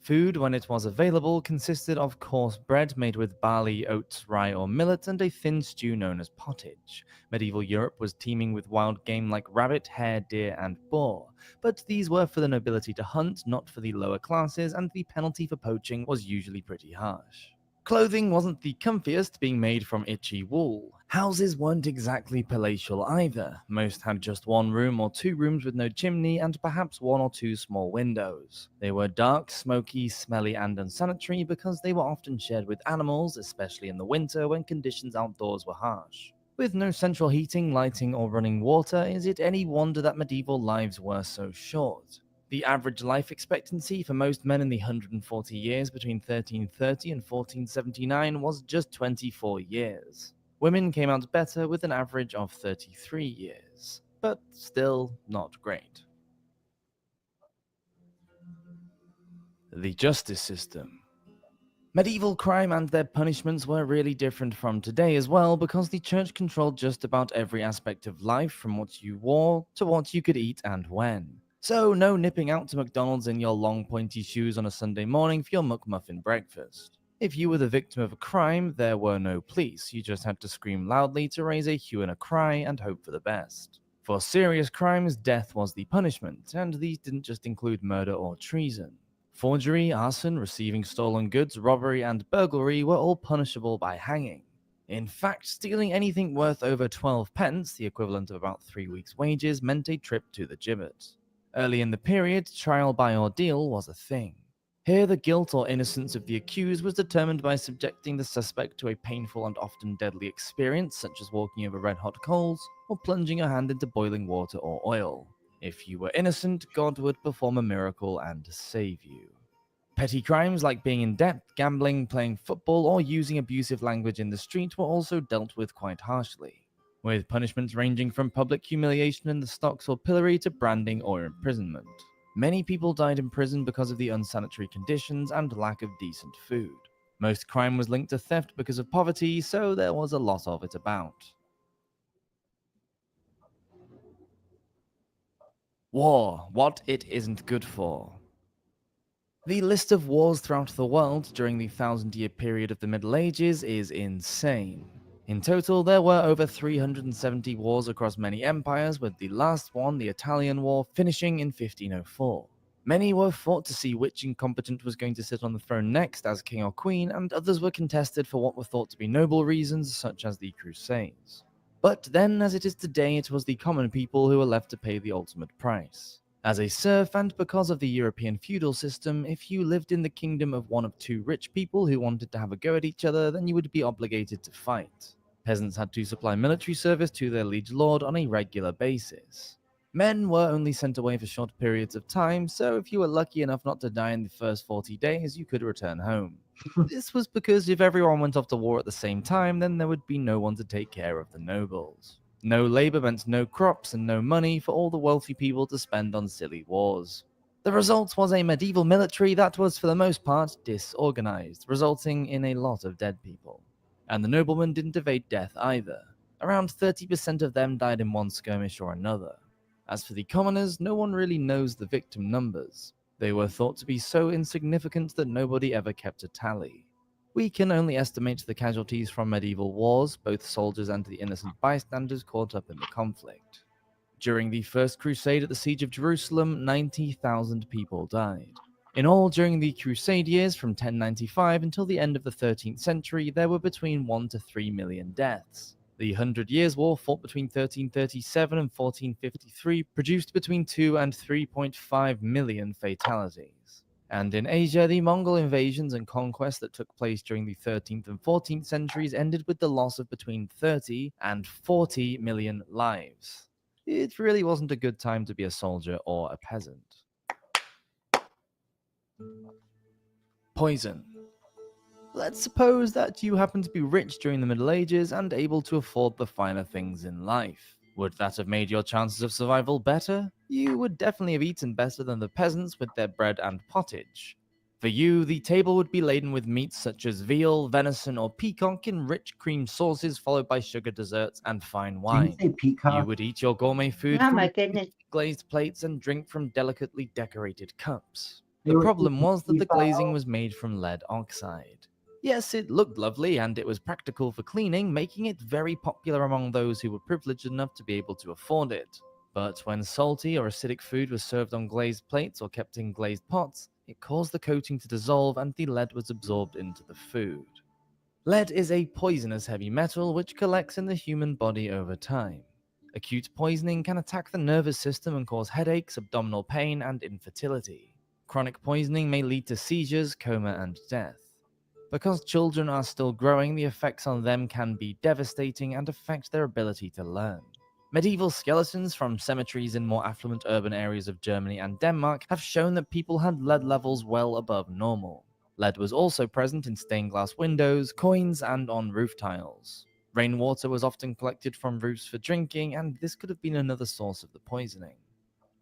Food, when it was available, consisted of coarse bread made with barley, oats, rye, or millet, and a thin stew known as pottage. Medieval Europe was teeming with wild game like rabbit, hare, deer, and boar, but these were for the nobility to hunt, not for the lower classes, and the penalty for poaching was usually pretty harsh. Clothing wasn't the comfiest, being made from itchy wool. Houses weren't exactly palatial either. Most had just 1 room or 2 rooms with no chimney and perhaps 1 or 2 small windows. They were dark, smoky, smelly, and unsanitary because they were often shared with animals, especially in the winter when conditions outdoors were harsh. With no central heating, lighting, or running water, is it any wonder that medieval lives were so short? The average life expectancy for most men in the 140 years between 1330 and 1479 was just 24 years. Women came out better with an average of 33 years, but still not great. The justice system. Medieval crime and their punishments were really different from today as well, because the church controlled just about every aspect of life, from what you wore to what you could eat and when. So no nipping out to McDonald's in your long pointy shoes on a Sunday morning for your McMuffin breakfast. If you were the victim of a crime, there were no police. You just had to scream loudly to raise a hue and a cry and hope for the best. For serious crimes, death was the punishment, and these didn't just include murder or treason. Forgery, arson, receiving stolen goods, robbery, and burglary were all punishable by hanging. In fact, stealing anything worth over 12 pence, the equivalent of about 3 weeks' wages, meant a trip to the gibbet. Early in the period, trial by ordeal was a thing. Here, the guilt or innocence of the accused was determined by subjecting the suspect to a painful and often deadly experience, such as walking over red-hot coals or plunging your hand into boiling water or oil. If you were innocent, God would perform a miracle and save you. Petty crimes like being in debt, gambling, playing football, or using abusive language in the street were also dealt with quite harshly, with punishments ranging from public humiliation in the stocks or pillory to branding or imprisonment. Many people died in prison because of the unsanitary conditions and lack of decent food. Most crime was linked to theft because of poverty, so there was a lot of it about. War, what it isn't good for. The list of wars throughout the world during the 1,000-year period of the Middle Ages is insane. In total, there were over 370 wars across many empires, with the last one, the Italian War, finishing in 1504. Many were fought to see which incompetent was going to sit on the throne next as king or queen, and others were contested for what were thought to be noble reasons, such as the Crusades. But then, as it is today, it was the common people who were left to pay the ultimate price. As a serf, and because of the European feudal system, if you lived in the kingdom of one of two rich people who wanted to have a go at each other, then you would be obligated to fight. Peasants had to supply military service to their liege lord on a regular basis. Men were only sent away for short periods of time, so if you were lucky enough not to die in the first 40 days, you could return home. This was because if everyone went off to war at the same time, then there would be no one to take care of the nobles. No labor meant no crops and no money for all the wealthy people to spend on silly wars. The result was a medieval military that was for the most part disorganized, resulting in a lot of dead people. And the noblemen didn't evade death either. Around 30% of them died in one skirmish or another. As for the commoners, no one really knows the victim numbers. They were thought to be so insignificant that nobody ever kept a tally. We can only estimate the casualties from medieval wars, both soldiers and the innocent bystanders caught up in the conflict. During the First Crusade at the Siege of Jerusalem, 90,000 people died. In all, during the Crusade years from 1095 until the end of the 13th century, there were between 1 to 3 million deaths. The 100 Years' War, fought between 1337 and 1453, produced between 2 and 3.5 million fatalities. And in Asia, the Mongol invasions and conquests that took place during the 13th and 14th centuries ended with the loss of between 30 and 40 million lives. It really wasn't a good time to be a soldier or a peasant. Poison. Let's suppose that you happen to be rich during the Middle Ages and able to afford the finer things in life. Would that have made your chances of survival better? You would definitely have eaten better than the peasants with their bread and pottage. For you, the table would be laden with meats such as veal, venison, or peacock in rich cream sauces, followed by sugar desserts and fine wine. Did you say peacock? You would eat your gourmet food Oh from my goodness. glazed plates and drink from delicately decorated cups. They The were problem eating was that the glazing peafowl? was made from lead oxide. Yes, it looked lovely and it was practical for cleaning, making it very popular among those who were privileged enough to be able to afford it. But when salty or acidic food was served on glazed plates or kept in glazed pots, it caused the coating to dissolve and the lead was absorbed into the food. Lead is a poisonous heavy metal which collects in the human body over time. Acute poisoning can attack the nervous system and cause headaches, abdominal pain, and infertility. Chronic poisoning may lead to seizures, coma, and death. Because children are still growing, the effects on them can be devastating and affect their ability to learn. Medieval skeletons from cemeteries in more affluent urban areas of Germany and Denmark have shown that people had lead levels well above normal. Lead was also present in stained glass windows, coins, and on roof tiles. Rainwater was often collected from roofs for drinking, and this could have been another source of the poisoning.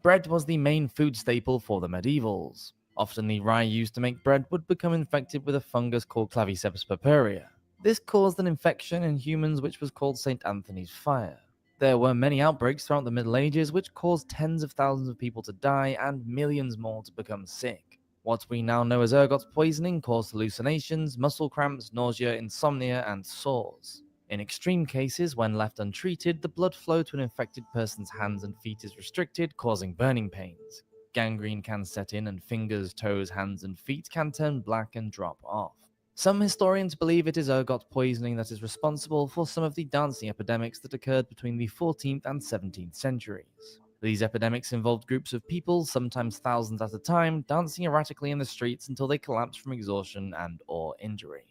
Bread was the main food staple for the medievals. Often the rye used to make bread would become infected with a fungus called Claviceps purpurea. This caused an infection in humans which was called St. Anthony's fire. There were many outbreaks throughout the Middle Ages which caused tens of thousands of people to die and millions more to become sick. What we now know as ergot poisoning caused hallucinations, muscle cramps, nausea, insomnia, and sores. In extreme cases, when left untreated, the blood flow to an infected person's hands and feet is restricted, causing burning pains. Gangrene can set in, and fingers, toes, hands, and feet can turn black and drop off. Some historians believe it is ergot poisoning that is responsible for some of the dancing epidemics that occurred between the 14th and 17th centuries. These epidemics involved groups of people, sometimes thousands at a time, dancing erratically in the streets until they collapsed from exhaustion and/or injury.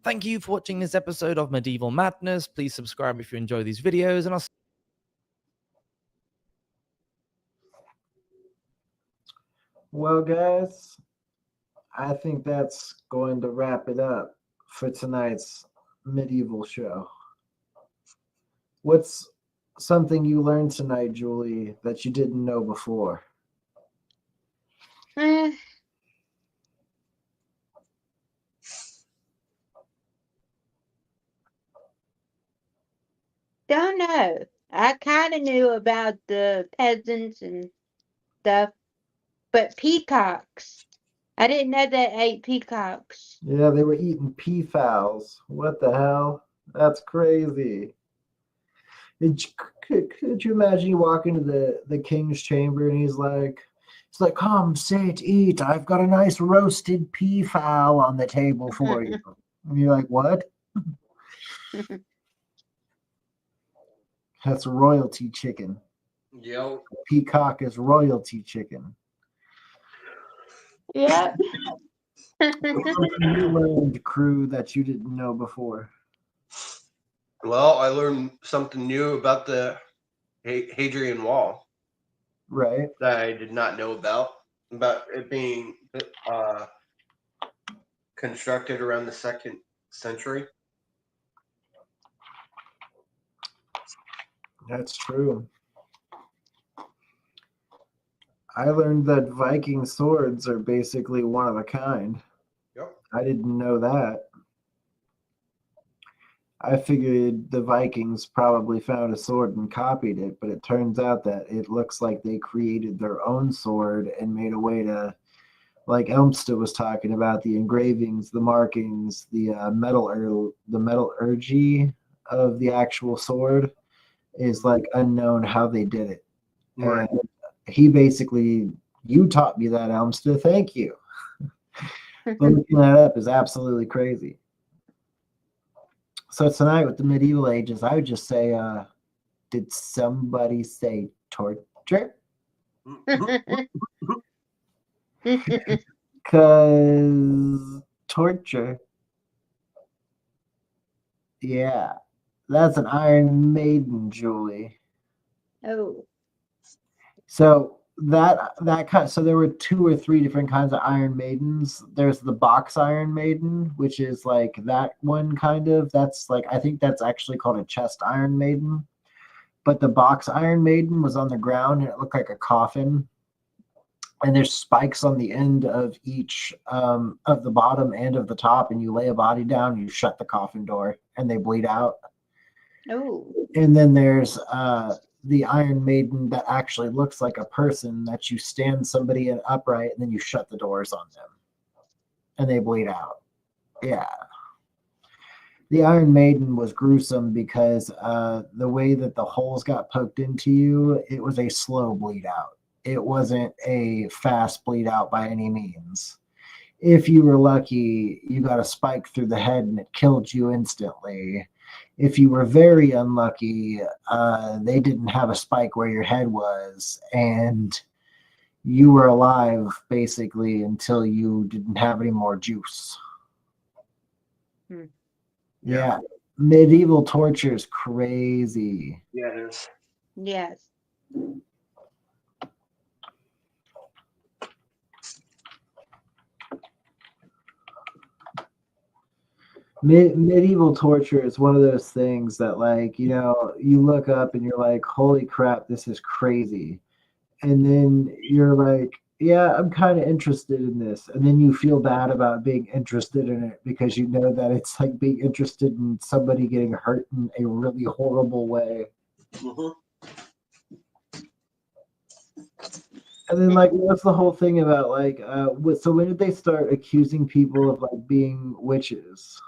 Thank you for watching this episode of Medieval Madness. Please subscribe if you enjoy these videos, and I'll Well, guys, I think that's going to wrap it up for tonight's medieval show. What's something you learned tonight, Julie, that you didn't know before? Don't know. I kind of knew about the peasants and stuff, but peacocks. I didn't know they ate peacocks. Yeah, they were eating peafowls. What the hell? That's crazy. Could you imagine you walk into the king's chamber and he's like, come, sit, eat. I've got a nice roasted peafowl on the table for you. And you're like, what? That's royalty chicken. Yep. Peacock is royalty chicken. Yep. You learned, crew, that you didn't know before. Well, I learned something new about the Hadrian Wall. Right. That I did not know about it being constructed around the 2nd century. That's true. I learned that Viking swords are basically one of a kind. Yep. I didn't know that. I figured the Vikings probably found a sword and copied it, but it turns out that it looks like they created their own sword and made a way to, like Elmstead was talking about, the engravings, the markings, the metallurgy of the actual sword is like unknown how they did it. Right. And he basically, you taught me that, Elmstead. Thank you. But looking that up is absolutely crazy. So tonight with the medieval ages, I would just say, did somebody say torture? Because torture. Yeah. That's an Iron Maiden, Julie. Oh. So so there were 2 or 3 different kinds of Iron Maidens. There's the box Iron Maiden, which is like that one kind of. That's like, I think that's actually called a chest Iron Maiden. But the box Iron Maiden was on the ground and it looked like a coffin. And there's spikes on the end of each of the bottom and of the top, and you lay a body down, you shut the coffin door, and they bleed out. Oh. And then there's the Iron Maiden that actually looks like a person, that you stand somebody in upright and then you shut the doors on them and they bleed out. Yeah. The Iron Maiden was gruesome because the way that the holes got poked into you, it was a slow bleed out. It wasn't a fast bleed out by any means. If you were lucky, you got a spike through the head and it killed you instantly. If you were very unlucky, they didn't have a spike where your head was, and you were alive basically until you didn't have any more juice. Hmm. Yeah. Medieval torture is crazy. Yeah, it is. Yes. Medieval torture is one of those things that, like, you know, you look up and you're like, holy crap, this is crazy. And then you're like, yeah, I'm kind of interested in this. And then you feel bad about being interested in it because you know that it's like being interested in somebody getting hurt in a really horrible way. Mm-hmm. And then, like, what's the whole thing about, like, so when did they start accusing people of, like, being witches?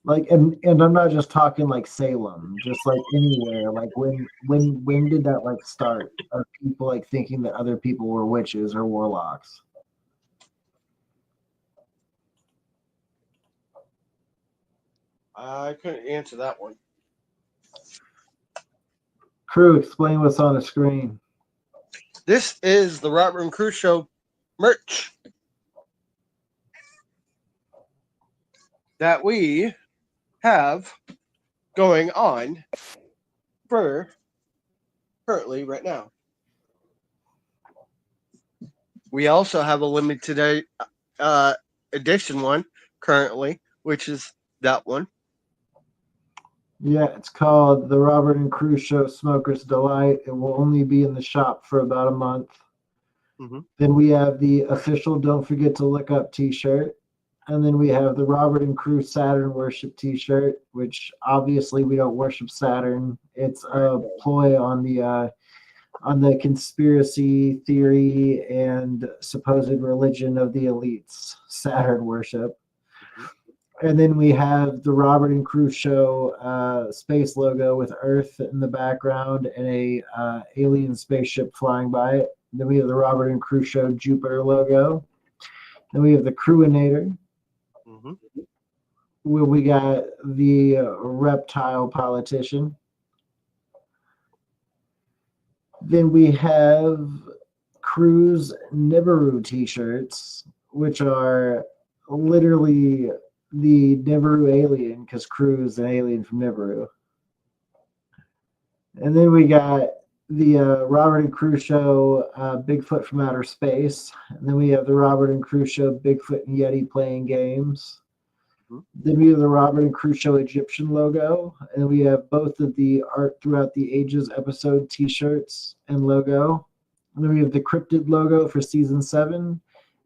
Like, and I'm not just talking like Salem, just like anywhere. Like, when did that like start? Of people like thinking that other people were witches or warlocks? I couldn't answer that one. Crew, explain what's on the screen. This is the Robert and Crew Show merch that we have going on for currently right now. We also have a limited edition one currently, which is that one. Yeah, it's called the Robert and Crew Show Smoker's Delight. It will only be in the shop for about a month. Mm-hmm. Then we have the official Don't Forget to Look Up t-shirt. And then we have the Robert and Crew Saturn Worship t-shirt, which obviously we don't worship Saturn. It's a ploy on the conspiracy theory and supposed religion of the elites, Saturn worship. And then we have the Robert and Crew Show space logo with Earth in the background and a alien spaceship flying by it. Then we have the Robert and Crew Show Jupiter logo. Then we have the Crewinator. Mm-hmm. We got the reptile politician. Then we have Cruise Nibiru t-shirts, which are literally the Nibiru alien, because Crew is an alien from Nibiru. And then we got the Robert and Crew Show Bigfoot from Outer Space. And then we have the Robert and Crew Show Bigfoot and Yeti playing games. Then we have the Robert and Crew Show Egyptian logo. And we have both of the Art Throughout the Ages episode t-shirts and logo. And then we have the Cryptid logo for season 7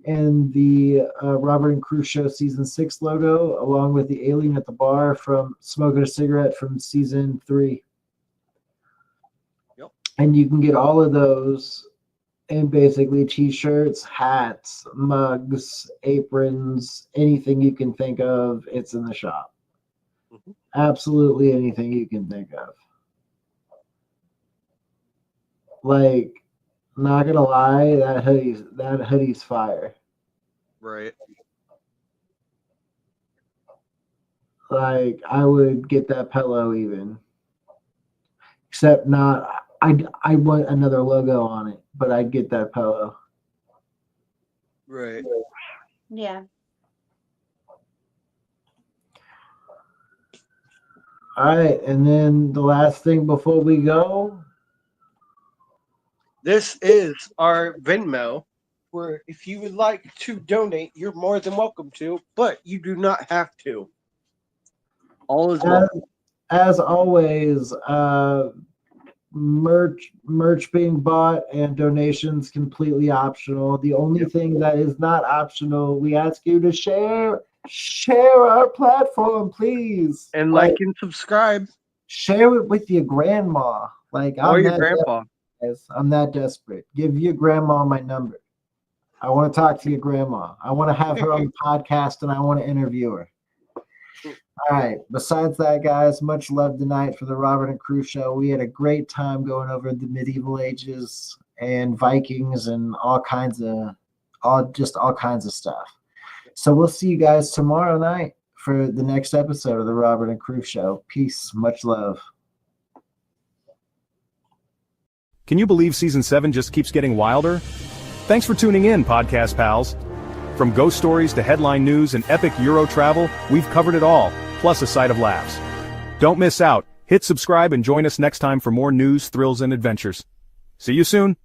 and the Robert and Crew Show season 6 logo, along with the alien at the bar from Smoking a Cigarette from season 3. Yep. And you can get all of those in basically t-shirts, hats, mugs, aprons, anything you can think of, it's in the shop. Absolutely anything you can think of. Like, not gonna lie, that hoodie's fire. Right. Like, I would get that pillow even. Except not, I want another logo on it, but I'd get that pillow. Right. Yeah. All right, and then the last thing before we go. This is our Venmo, where if you would like to donate, you're more than welcome to, but you do not have to. All is well. As always, merch being bought and donations completely optional. The only thing that is not optional, we ask you to share our platform, please, and like and subscribe. Share it with your grandma, or your grandpa. I'm that desperate. Give your grandma my number. I want to talk to your grandma. I want to have her on the podcast, and I want to interview her. All right. Besides that, guys, much love tonight for the Robert and Crew Show. We had a great time going over the medieval ages and Vikings and all kinds of stuff. So we'll see you guys tomorrow night for the next episode of the Robert and Crew Show. Peace. Much love. Can you believe Season 7 just keeps getting wilder? Thanks for tuning in, podcast pals. From ghost stories to headline news and epic Euro travel, we've covered it all, plus a side of laughs. Don't miss out. Hit subscribe and join us next time for more news, thrills, and adventures. See you soon.